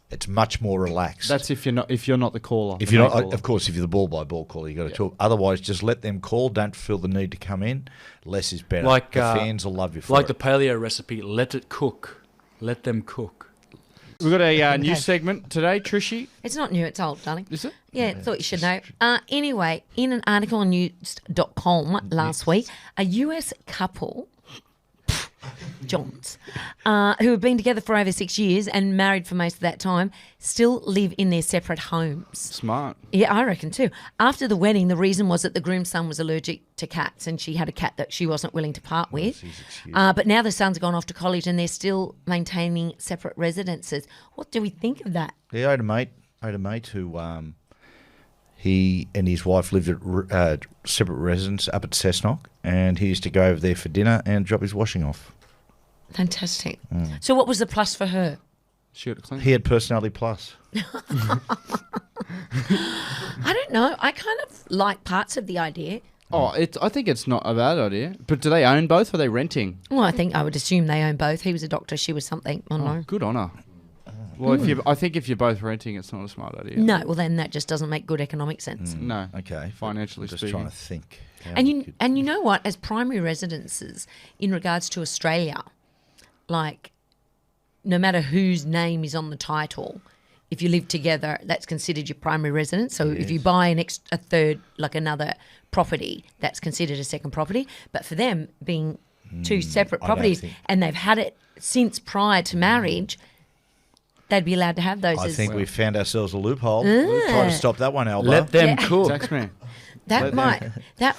[SPEAKER 4] It's much more relaxed.
[SPEAKER 6] That's if you're not the caller.
[SPEAKER 4] If
[SPEAKER 6] the
[SPEAKER 4] you're
[SPEAKER 6] main
[SPEAKER 4] not,
[SPEAKER 6] caller.
[SPEAKER 4] of course, if you're the ball-by-ball caller, you got to talk. Otherwise, just let them call. Don't feel the need to come in. Less is better.
[SPEAKER 3] Like
[SPEAKER 4] the fans will love you for
[SPEAKER 3] like
[SPEAKER 4] it.
[SPEAKER 3] the paleo recipe. Let it cook. Let them cook.
[SPEAKER 6] We've got a new segment today, Trishy.
[SPEAKER 5] It's not new, it's old, darling.
[SPEAKER 6] Is it?
[SPEAKER 5] Yeah, thought you should know. Anyway, in an article on news.com last week, a US couple, Johns, who have been together for over 6 years and married for most of that time, still live in their separate homes.
[SPEAKER 6] Smart.
[SPEAKER 5] Yeah, I reckon too. After the wedding, the reason was that the groom's son was allergic to cats and she had a cat that she wasn't willing to part with. But now the son's gone off to college and they're still maintaining separate residences. What do we think of that?
[SPEAKER 4] Yeah, I had a mate who he and his wife lived at separate residence up at Cessnock, and he used to go over there for dinner and drop his washing off.
[SPEAKER 5] Fantastic. So what was the plus for her?
[SPEAKER 6] She got it clean.
[SPEAKER 4] He had personality plus.
[SPEAKER 5] I don't know. I kind of like parts of the idea.
[SPEAKER 6] Oh, I think it's not a bad idea. But do they own both or are they renting?
[SPEAKER 5] Well, I would assume they own both. He was a doctor, she was something. I don't know.
[SPEAKER 6] Good on her. Well, I think if you're both renting, it's not a smart idea.
[SPEAKER 5] No, well then that just doesn't make good economic sense.
[SPEAKER 6] No.
[SPEAKER 4] Okay,
[SPEAKER 6] Financially
[SPEAKER 4] just
[SPEAKER 6] speaking.
[SPEAKER 4] trying to think. how
[SPEAKER 5] And
[SPEAKER 4] we
[SPEAKER 5] you
[SPEAKER 4] could-
[SPEAKER 5] you know what? As primary residences, in regards to Australia, like no matter whose name is on the title, if you live together, that's considered your primary residence. So if you buy a third, like another property, that's considered a second property. But for them being two separate
[SPEAKER 4] I don't
[SPEAKER 5] properties,
[SPEAKER 4] think-
[SPEAKER 5] and they've had it since prior to marriage, they'd be allowed to have those.
[SPEAKER 4] I
[SPEAKER 5] as,
[SPEAKER 4] think we've found ourselves a loophole. We'll try to stop that one, Albo.
[SPEAKER 3] Let them
[SPEAKER 5] Yeah.
[SPEAKER 3] cook.
[SPEAKER 6] Taxman.
[SPEAKER 5] that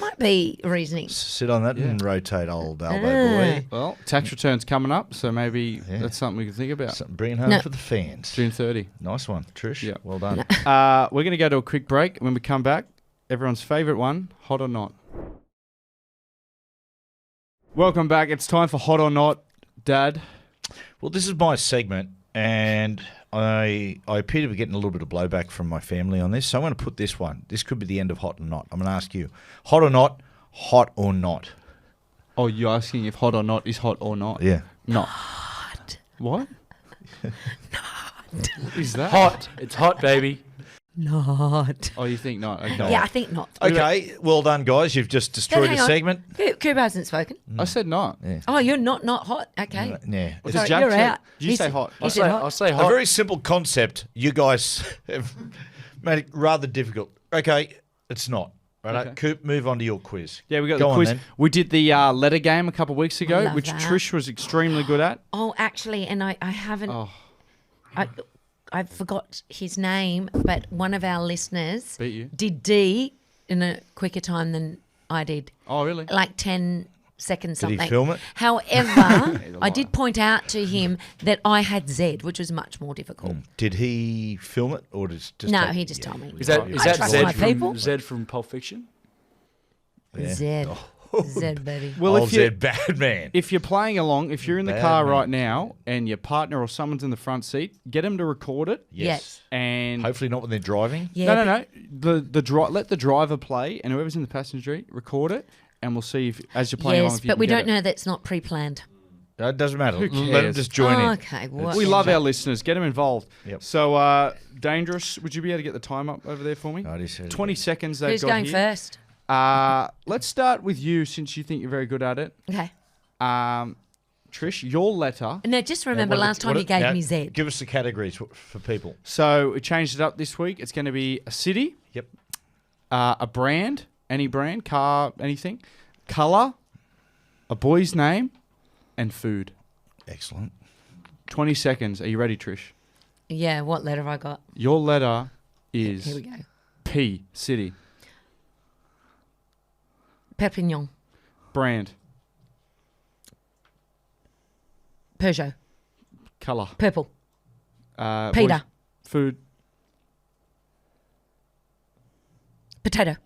[SPEAKER 5] might be reasoning.
[SPEAKER 4] Sit on that and rotate, old Albo boy.
[SPEAKER 6] Well, tax returns coming up, so maybe that's something we can think about.
[SPEAKER 4] Something bringing home
[SPEAKER 5] No.
[SPEAKER 4] for the fans.
[SPEAKER 6] June 30.
[SPEAKER 4] Nice one, Trish.
[SPEAKER 6] Yeah.
[SPEAKER 4] Well done.
[SPEAKER 6] We're going to go to a quick break. When we come back, everyone's favourite one, Hot or Not. Welcome back. It's time for Hot or Not, Dad.
[SPEAKER 4] Well, this is my segment, and I appear to be getting a little bit of blowback from my family on this, so I'm going to put this one. This could be the end of Hot or Not. I'm going to ask you, hot or not, hot or not?
[SPEAKER 6] Oh, you're asking if hot or not is hot or not?
[SPEAKER 4] Yeah.
[SPEAKER 6] Not. What? What is that?
[SPEAKER 3] Hot. It's hot, baby.
[SPEAKER 5] not.
[SPEAKER 6] Oh, you think not? Okay.
[SPEAKER 5] Yeah, I think not.
[SPEAKER 4] Okay, well done, guys. You've just destroyed a
[SPEAKER 5] hang on.
[SPEAKER 4] segment.
[SPEAKER 5] Cuba hasn't spoken.
[SPEAKER 6] I said not.
[SPEAKER 5] Oh, you're not hot. Okay.
[SPEAKER 4] Yeah.
[SPEAKER 6] What
[SPEAKER 5] Sorry,
[SPEAKER 6] did Jack
[SPEAKER 5] you're
[SPEAKER 6] say?
[SPEAKER 5] out.
[SPEAKER 6] Did you say hot?
[SPEAKER 5] He said hot.
[SPEAKER 3] I'll say
[SPEAKER 4] A
[SPEAKER 3] hot.
[SPEAKER 4] very simple concept. You guys have made it rather difficult. Okay, it's not. Right,
[SPEAKER 6] Okay.
[SPEAKER 4] Coop, move on to your quiz.
[SPEAKER 6] Yeah, we got
[SPEAKER 4] Go
[SPEAKER 6] the
[SPEAKER 4] on,
[SPEAKER 6] quiz.
[SPEAKER 4] then.
[SPEAKER 6] We did the letter game a couple of weeks ago,
[SPEAKER 5] Love
[SPEAKER 6] which
[SPEAKER 5] that.
[SPEAKER 6] Trish was extremely good at.
[SPEAKER 5] Oh, actually, and I haven't.
[SPEAKER 6] Oh,
[SPEAKER 5] I forgot his name, but one of our listeners
[SPEAKER 6] Beat you.
[SPEAKER 5] did D in a quicker time than I did.
[SPEAKER 6] oh, really?
[SPEAKER 5] Like 10 seconds
[SPEAKER 4] Did he
[SPEAKER 5] something.
[SPEAKER 4] film it?
[SPEAKER 5] However, I did point out to him that I had Z, which was much more difficult.
[SPEAKER 4] Did he film it or just
[SPEAKER 5] No,
[SPEAKER 4] take-
[SPEAKER 5] he just told me.
[SPEAKER 3] Is that
[SPEAKER 5] I trust
[SPEAKER 3] Zed
[SPEAKER 5] my people.
[SPEAKER 3] from Zed from Pulp Fiction?
[SPEAKER 4] Yeah.
[SPEAKER 5] Z. Z, baby.
[SPEAKER 6] Well,
[SPEAKER 4] Old
[SPEAKER 6] if you
[SPEAKER 4] Zed Badman.
[SPEAKER 6] if you're playing along, if you're in the
[SPEAKER 4] Bad
[SPEAKER 6] car
[SPEAKER 4] man.
[SPEAKER 6] right now and your partner or someone's in the front seat, get them to record it.
[SPEAKER 5] Yes.
[SPEAKER 6] And
[SPEAKER 4] Hopefully not when they're driving.
[SPEAKER 5] Yeah,
[SPEAKER 6] no. Let the driver play, and whoever's in the passenger seat record it, and we'll see if as you're playing along.
[SPEAKER 5] Yes,
[SPEAKER 6] If you
[SPEAKER 5] but
[SPEAKER 6] can
[SPEAKER 5] we
[SPEAKER 6] get
[SPEAKER 5] don't
[SPEAKER 6] it.
[SPEAKER 5] know that's not pre-planned.
[SPEAKER 4] It doesn't matter.
[SPEAKER 6] Who
[SPEAKER 4] Let them
[SPEAKER 6] cares?
[SPEAKER 4] just join in.
[SPEAKER 5] Okay, what?
[SPEAKER 6] We love our listeners. Get them involved.
[SPEAKER 4] Yep.
[SPEAKER 6] So, Dangerous, would you be able to get the time up over there for me?
[SPEAKER 4] I just said it
[SPEAKER 6] 20 seconds they've
[SPEAKER 5] Who's
[SPEAKER 6] got
[SPEAKER 5] going
[SPEAKER 6] here.
[SPEAKER 5] first?
[SPEAKER 6] Let's start with you since you think you're very good at it.
[SPEAKER 5] Okay.
[SPEAKER 6] Trish, your letter.
[SPEAKER 5] Now, just remember last time you gave me Z.
[SPEAKER 4] Give us the categories for people.
[SPEAKER 6] So we changed it up this week. It's going to be a city,
[SPEAKER 4] Yep.
[SPEAKER 6] a brand, any brand, car, anything, colour, a boy's name, and food.
[SPEAKER 4] Excellent.
[SPEAKER 6] 20 seconds. Are you ready, Trish?
[SPEAKER 5] Yeah, what letter have I got?
[SPEAKER 6] Your letter
[SPEAKER 5] Here we
[SPEAKER 6] is
[SPEAKER 5] go.
[SPEAKER 6] P, city,
[SPEAKER 5] Perpignan.
[SPEAKER 6] brand,
[SPEAKER 5] Peugeot.
[SPEAKER 6] colour,
[SPEAKER 5] Purple.
[SPEAKER 6] boys-
[SPEAKER 5] Peter.
[SPEAKER 6] food.
[SPEAKER 5] Potato.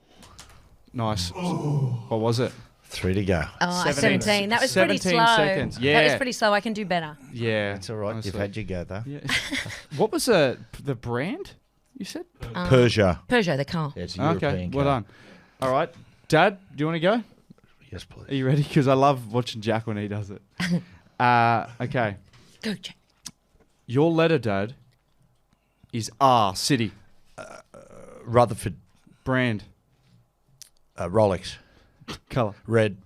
[SPEAKER 6] Nice. What was it?
[SPEAKER 4] 3 to go.
[SPEAKER 5] Oh,
[SPEAKER 6] 17.
[SPEAKER 5] 17. That was pretty
[SPEAKER 6] 17
[SPEAKER 5] slow.
[SPEAKER 6] seconds.
[SPEAKER 5] That was
[SPEAKER 6] Yeah.
[SPEAKER 5] pretty slow. I can do better.
[SPEAKER 6] Yeah.
[SPEAKER 4] That's all right.
[SPEAKER 6] honestly.
[SPEAKER 4] You've had your go, though.
[SPEAKER 6] Yeah. What was the brand you said?
[SPEAKER 4] Persia.
[SPEAKER 5] Peugeot, the car.
[SPEAKER 4] Yeah, it's a European
[SPEAKER 6] Okay,
[SPEAKER 4] car.
[SPEAKER 6] well done. All right. Dad, do you want to go?
[SPEAKER 4] Yes,
[SPEAKER 6] Are
[SPEAKER 4] please.
[SPEAKER 6] you ready? Because I love watching Jack when he does it. Okay.
[SPEAKER 5] Go, Jack.
[SPEAKER 6] Your letter, Dad, is R, city,
[SPEAKER 4] Rutherford.
[SPEAKER 6] brand,
[SPEAKER 4] Rolex.
[SPEAKER 6] colour,
[SPEAKER 4] Red.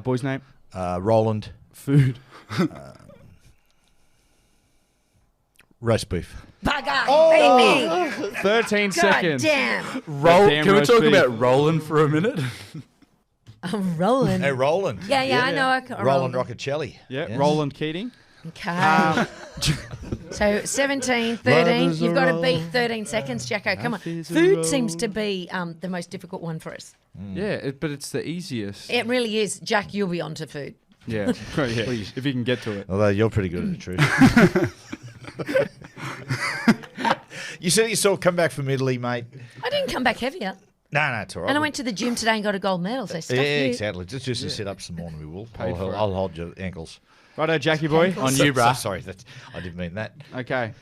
[SPEAKER 6] boy's name,
[SPEAKER 4] Roland.
[SPEAKER 6] food.
[SPEAKER 4] Roast beef.
[SPEAKER 5] Bugger.
[SPEAKER 6] Oh!
[SPEAKER 5] Beat me.
[SPEAKER 6] 13
[SPEAKER 5] God
[SPEAKER 6] seconds.
[SPEAKER 5] damn.
[SPEAKER 6] Damn
[SPEAKER 3] Can we
[SPEAKER 6] roast
[SPEAKER 3] talk
[SPEAKER 6] beef.
[SPEAKER 3] about Roland for a minute?
[SPEAKER 5] I'm rolling.
[SPEAKER 4] Hey, Roland.
[SPEAKER 5] Yeah, I know. I can
[SPEAKER 4] Roland Roccacelli.
[SPEAKER 6] Yeah,
[SPEAKER 4] Yes.
[SPEAKER 6] Roland Keating.
[SPEAKER 5] Okay. So 17, 13. You've got to beat 13 seconds, Jacko. Come on. Food seems to be the most difficult one for us.
[SPEAKER 6] Yeah, but it's the easiest.
[SPEAKER 5] It really is. Jack, you'll be on to food.
[SPEAKER 6] Yeah, if you can get to it.
[SPEAKER 4] Although you're pretty good at it, Trish. You said you saw come back from Italy, mate.
[SPEAKER 5] I didn't come back heavier.
[SPEAKER 4] No, it's all right.
[SPEAKER 5] And I went to the gym today and got a gold medal. So stuff
[SPEAKER 4] Yeah,
[SPEAKER 5] you.
[SPEAKER 4] exactly. Just to sit up some more and we will.
[SPEAKER 6] Paid for it.
[SPEAKER 4] I'll hold your ankles.
[SPEAKER 6] Righto, Jackie boy.
[SPEAKER 3] On you, bruh.
[SPEAKER 4] Sorry, I didn't mean that.
[SPEAKER 6] Okay.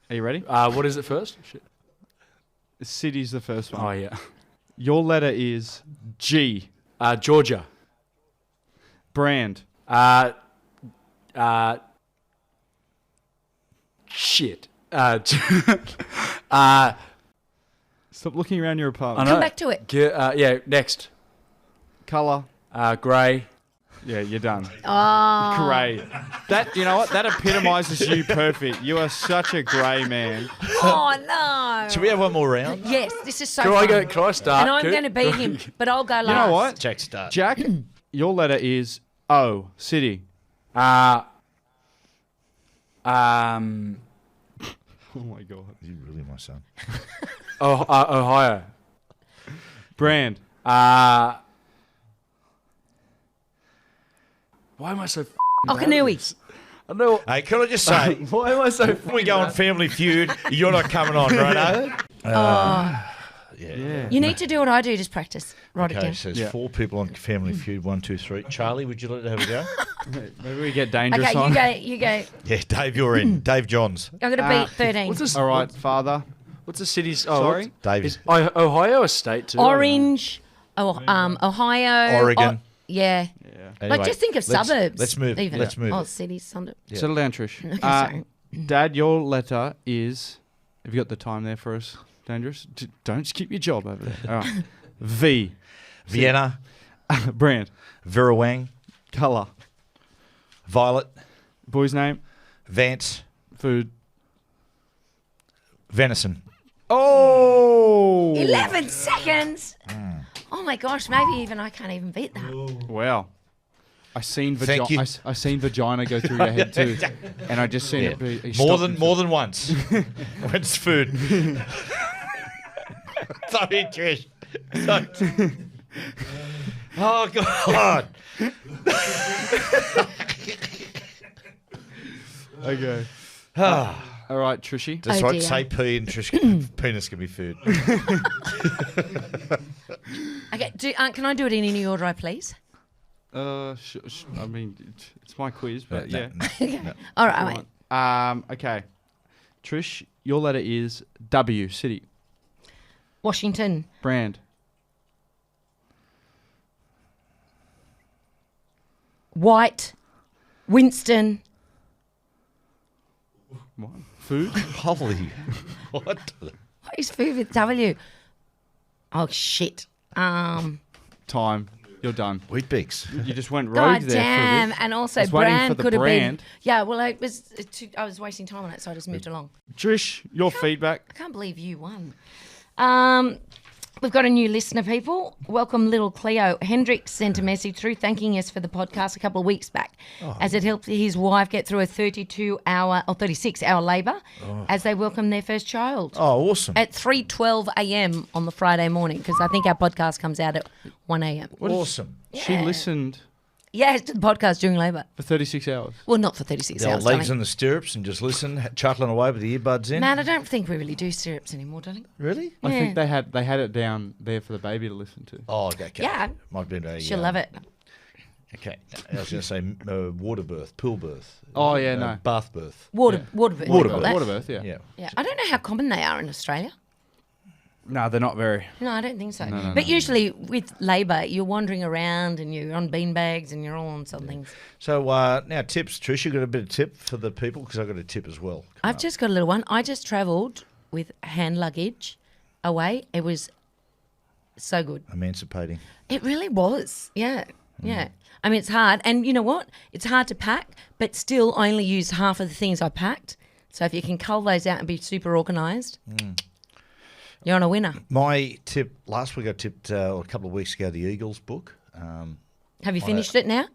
[SPEAKER 6] Are you ready?
[SPEAKER 3] What is it first? Shit.
[SPEAKER 6] City's the first one.
[SPEAKER 3] Oh, yeah.
[SPEAKER 6] Your letter is G.
[SPEAKER 3] Georgia.
[SPEAKER 6] Brand.
[SPEAKER 3] Shit.
[SPEAKER 6] Stop looking around your
[SPEAKER 3] I
[SPEAKER 6] apartment.
[SPEAKER 3] know.
[SPEAKER 5] Come back to it.
[SPEAKER 3] Yeah, next.
[SPEAKER 6] Colour.
[SPEAKER 3] Grey.
[SPEAKER 6] Yeah, you're done.
[SPEAKER 5] Oh.
[SPEAKER 6] Grey. That, you know what? That epitomizes you perfect. You are such a grey man.
[SPEAKER 5] Oh, no.
[SPEAKER 4] Should we have one more round?
[SPEAKER 5] Yes, this is so
[SPEAKER 3] Can
[SPEAKER 5] fun.
[SPEAKER 3] I go? Can I start?
[SPEAKER 5] And I'm
[SPEAKER 3] Coop?
[SPEAKER 5] going to beat him, but I'll go last.
[SPEAKER 6] You know what?
[SPEAKER 4] Jack, start.
[SPEAKER 6] Jack, your letter is O. City.
[SPEAKER 3] Oh
[SPEAKER 6] Oh my God.
[SPEAKER 4] You really, my son.
[SPEAKER 3] Ohio.
[SPEAKER 6] Brand.
[SPEAKER 3] Why am I so?
[SPEAKER 5] Okanui.
[SPEAKER 3] I know.
[SPEAKER 4] Hey, can I just say,
[SPEAKER 3] Why am I so?
[SPEAKER 4] we go on Family Feud, you're not coming on, right?
[SPEAKER 6] Yeah.
[SPEAKER 5] You need to do what I do, just practice. Write it
[SPEAKER 4] Okay,
[SPEAKER 5] down.
[SPEAKER 4] so there's
[SPEAKER 6] Yeah.
[SPEAKER 4] 4 people on Family Feud. 1, 2, 3. Charlie, would you like to have a go?
[SPEAKER 6] Maybe we get dangerous
[SPEAKER 5] Okay,
[SPEAKER 6] on.
[SPEAKER 5] you go.
[SPEAKER 4] Yeah, Dave, you're in. Dave Johns.
[SPEAKER 5] I'm going to beat 13.
[SPEAKER 3] What's this?
[SPEAKER 6] All right, father.
[SPEAKER 3] What's the city's? Oh,
[SPEAKER 6] Sorry?
[SPEAKER 4] Dave
[SPEAKER 3] Is
[SPEAKER 4] is
[SPEAKER 3] Ohio a state too?
[SPEAKER 5] Orange, Ohio.
[SPEAKER 4] Oregon.
[SPEAKER 5] Yeah.
[SPEAKER 4] Anyway,
[SPEAKER 5] Like, just think of
[SPEAKER 4] let's-
[SPEAKER 5] suburbs.
[SPEAKER 4] Let's move.
[SPEAKER 5] Even.
[SPEAKER 4] Let's move.
[SPEAKER 5] Oh,
[SPEAKER 4] it.
[SPEAKER 5] cities, suburbs.
[SPEAKER 4] Yeah.
[SPEAKER 6] Settle down, Trish.
[SPEAKER 5] Okay, sorry.
[SPEAKER 6] Dad, your letter is Have you got the time there for us, Dangerous? Don't skip your job over there. All right. V.
[SPEAKER 4] Vienna,
[SPEAKER 6] Brand.
[SPEAKER 4] Virawang,
[SPEAKER 6] Colour.
[SPEAKER 4] Violet,
[SPEAKER 6] Boy's name.
[SPEAKER 4] Vance,
[SPEAKER 6] Food.
[SPEAKER 4] Venison.
[SPEAKER 6] Oh!
[SPEAKER 5] 11 seconds. Oh my gosh, maybe even I can't even beat that.
[SPEAKER 6] Wow. I seen
[SPEAKER 4] Thank you.
[SPEAKER 6] I seen vagina go through your head too, and I just seen
[SPEAKER 4] Yeah.
[SPEAKER 6] it be he
[SPEAKER 4] More
[SPEAKER 6] stopped
[SPEAKER 4] than once. When it's food. Sorry, Trish. Sorry. Oh God.
[SPEAKER 6] Okay. All right, Trishy.
[SPEAKER 4] That's
[SPEAKER 5] Oh,
[SPEAKER 4] right.
[SPEAKER 5] dear.
[SPEAKER 4] Say P and Trish. Penis can be food.
[SPEAKER 5] Okay, can I do it in any order, please?
[SPEAKER 6] I mean, it's my quiz, but
[SPEAKER 4] No,
[SPEAKER 6] yeah.
[SPEAKER 4] no.
[SPEAKER 5] All right, mate.
[SPEAKER 6] Okay. Trish, your letter is W. City.
[SPEAKER 5] Washington,
[SPEAKER 6] Brand.
[SPEAKER 5] White, Winston,
[SPEAKER 6] What? Food.
[SPEAKER 4] Holy. What?
[SPEAKER 5] what is food with W? Oh, shit.
[SPEAKER 6] Time. You're done.
[SPEAKER 4] Wheat Bix.
[SPEAKER 6] You just went rogue
[SPEAKER 5] God
[SPEAKER 6] there for a
[SPEAKER 5] damn.
[SPEAKER 6] bit.
[SPEAKER 5] And
[SPEAKER 6] I
[SPEAKER 5] also,
[SPEAKER 6] was waiting for
[SPEAKER 5] brand
[SPEAKER 6] the
[SPEAKER 5] could have been.
[SPEAKER 6] brand.
[SPEAKER 5] Yeah, well, I was wasting time on it, so I just moved along.
[SPEAKER 6] Trish, your feedback.
[SPEAKER 5] I can't believe you won. We've got a new listener, people. Welcome, little Cleo. Hendrix sent a message through thanking us for the podcast a couple of weeks back, as it helped his wife get through a 32-hour or 36-hour labour as they welcome their first child
[SPEAKER 4] Oh, awesome.
[SPEAKER 5] at 3:12 a.m. on the Friday morning, because I think our podcast comes out at 1 a.m.
[SPEAKER 4] Awesome.
[SPEAKER 6] She listened
[SPEAKER 5] Yeah, it's the podcast during labour.
[SPEAKER 6] for 36 hours.
[SPEAKER 5] Well, not for 36
[SPEAKER 4] The old
[SPEAKER 5] hours,
[SPEAKER 4] legs
[SPEAKER 5] darling.
[SPEAKER 4] in the stirrups and just listen, chuckling away with the earbuds in.
[SPEAKER 5] Man, I don't think we really do syrups anymore, darling.
[SPEAKER 4] Really?
[SPEAKER 6] I
[SPEAKER 5] Yeah.
[SPEAKER 6] think they had it down there for the baby to listen to.
[SPEAKER 4] Oh, okay.
[SPEAKER 5] Yeah.
[SPEAKER 4] Might have been a.
[SPEAKER 5] She'll love it.
[SPEAKER 4] Okay. I was going to say water birth, pool birth.
[SPEAKER 6] Oh, yeah, no.
[SPEAKER 4] Bath birth.
[SPEAKER 5] Water birth.
[SPEAKER 4] Water
[SPEAKER 5] we call
[SPEAKER 4] birth.
[SPEAKER 5] that.
[SPEAKER 6] Water birth, yeah.
[SPEAKER 4] Yeah.
[SPEAKER 5] Yeah, I don't know how common they are in Australia.
[SPEAKER 6] No, they're not very.
[SPEAKER 5] No, I don't think so. But usually with labour, you're wandering around and you're on beanbags and you're all on some things.
[SPEAKER 4] So now tips, Trish. You got a bit of tip for the people because I got a tip as well.
[SPEAKER 5] I've just got a little one. I just travelled with hand luggage away. It was so good.
[SPEAKER 4] Emancipating.
[SPEAKER 5] It really was. Yeah. Yeah. I mean, it's hard. And you know what? It's hard to pack, but still I only used half of the things I packed. So if you can cull those out and be super organised, you're on a winner.
[SPEAKER 4] My tip last week I tipped a couple of weeks ago the Eagles book.
[SPEAKER 5] Have you finished it now?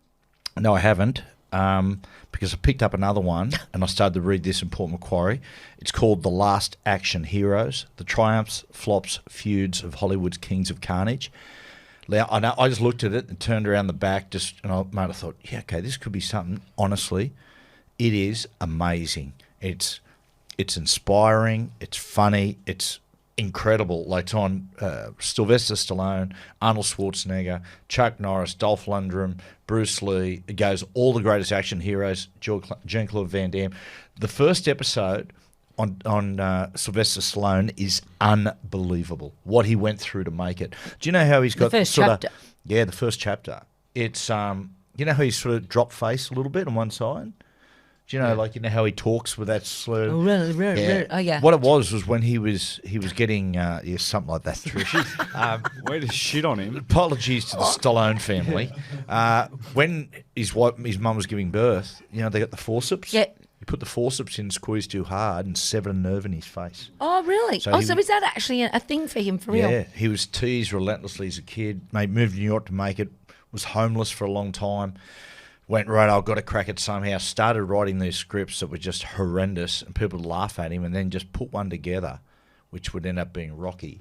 [SPEAKER 4] No, I haven't, because I picked up another one and I started to read this in Port Macquarie. It's called The Last Action Heroes: The Triumphs, Flops, Feuds of Hollywood's Kings of Carnage. Now, I just looked at it and turned around the back, I thought, yeah, okay, this could be something. Honestly, it is amazing. It's inspiring. It's funny. It's incredible. Like it's on Sylvester Stallone, Arnold Schwarzenegger, Chuck Norris, Dolph Lundgren, Bruce Lee. It goes all the greatest action heroes, Jean-Claude Van Damme. The first episode on Sylvester Stallone is unbelievable. What he went through to make it. Do you know how he's got
[SPEAKER 5] first
[SPEAKER 4] sort
[SPEAKER 5] chapter.
[SPEAKER 4] of? Yeah, the first chapter. It's you know how he's sort of drop face a little bit on one side. Do you know, like you know how he talks with that slur?
[SPEAKER 5] Oh, yeah.
[SPEAKER 4] What it was when he was getting something like that. Trish.
[SPEAKER 6] Way to shit on him.
[SPEAKER 4] Apologies to the Stallone family. When his mum was giving birth, you know they got the forceps.
[SPEAKER 5] Yeah.
[SPEAKER 4] He put the forceps in, squeezed too hard, and severed a nerve in his face.
[SPEAKER 5] Oh, really?
[SPEAKER 4] So
[SPEAKER 5] So is that actually a thing for him, for real?
[SPEAKER 4] Yeah, he was teased relentlessly as a kid. Moved to New York to make it. Was homeless for a long time. Went, right, I've got to crack it somehow. Started writing these scripts that were just horrendous, and people would laugh at him, and then just put one together, which would end up being Rocky.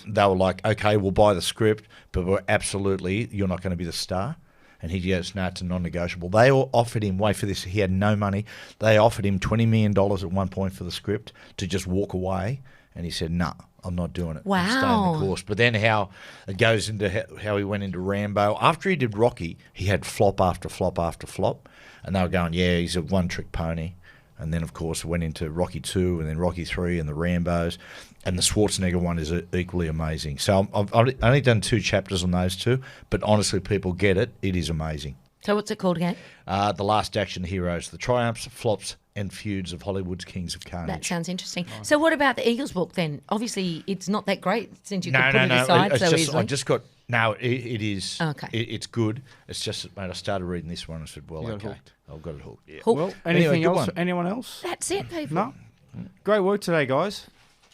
[SPEAKER 4] They were like, okay, we'll buy the script, but you're not going to be the star. And he goes, no, it's a non-negotiable. They all offered him, wait for this, he had no money. They offered him $20 million at one point for the script to just walk away. And he said, no, I'm not doing it. I'm staying
[SPEAKER 5] Wow.
[SPEAKER 4] the course. But then how it goes into how he went into Rambo. After he did Rocky, he had flop after flop after flop. And they were going, yeah, he's a one-trick pony. And then, of course, went into Rocky 2 and then Rocky 3 and the Rambos. And the Schwarzenegger one is equally amazing. So I've only done 2 chapters on those 2, but honestly, people get it. It is amazing.
[SPEAKER 5] So what's it called again?
[SPEAKER 4] The Last Action Heroes: The Triumphs, Flops, and feuds of Hollywood's Kings of Carnage.
[SPEAKER 5] That sounds interesting. So what about the Eagles book then? Obviously, it's not that great since you
[SPEAKER 4] No,
[SPEAKER 5] could put it
[SPEAKER 4] no.
[SPEAKER 5] aside
[SPEAKER 4] It's
[SPEAKER 5] so
[SPEAKER 4] just,
[SPEAKER 5] easily.
[SPEAKER 4] I just got. No, it is.
[SPEAKER 5] Okay.
[SPEAKER 4] It's good. It's just, mate, I started reading this one and said, well,
[SPEAKER 6] You got
[SPEAKER 4] okay.
[SPEAKER 6] hooked.
[SPEAKER 4] I've got it hooked. Yeah.
[SPEAKER 5] Cool.
[SPEAKER 6] Well,
[SPEAKER 4] Anyway,
[SPEAKER 6] anything
[SPEAKER 4] good
[SPEAKER 6] else?
[SPEAKER 4] one.
[SPEAKER 6] Anyone else?
[SPEAKER 5] That's it, people.
[SPEAKER 6] No. Great work today, guys.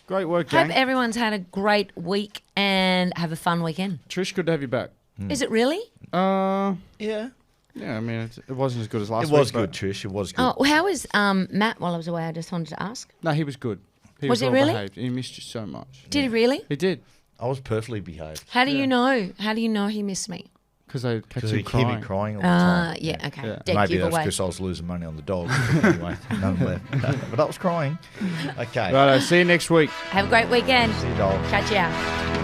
[SPEAKER 6] Great work,
[SPEAKER 5] Hope
[SPEAKER 6] gang.
[SPEAKER 5] everyone's had a great week and have a fun weekend.
[SPEAKER 6] Trish, good to have you back.
[SPEAKER 5] Is it really?
[SPEAKER 6] Yeah.
[SPEAKER 4] Yeah.
[SPEAKER 6] Yeah, I mean, it wasn't as good as last
[SPEAKER 4] It
[SPEAKER 6] week.
[SPEAKER 4] was
[SPEAKER 6] but-
[SPEAKER 4] good, Trish. It was good.
[SPEAKER 5] Oh, well, how was Matt while I was away? I just wanted to ask.
[SPEAKER 6] No, he was good. He
[SPEAKER 5] Was he
[SPEAKER 6] well
[SPEAKER 5] really?
[SPEAKER 6] behaved. He missed you so much.
[SPEAKER 5] Did he really?
[SPEAKER 6] He did.
[SPEAKER 4] I was perfectly behaved.
[SPEAKER 5] How do you know? How do you know he missed me?
[SPEAKER 6] Because I kept
[SPEAKER 4] Because
[SPEAKER 6] him
[SPEAKER 4] he hear me
[SPEAKER 6] crying.
[SPEAKER 4] crying all the time.
[SPEAKER 5] Yeah, okay.
[SPEAKER 6] Yeah.
[SPEAKER 5] Dead
[SPEAKER 4] Maybe that's
[SPEAKER 5] giveaway.
[SPEAKER 4] because I was losing money on the dogs. But anyway, none left. But I was crying. Okay.
[SPEAKER 6] Right, see you next week.
[SPEAKER 5] Have a great weekend.
[SPEAKER 4] See you, dog.
[SPEAKER 5] Catch you out.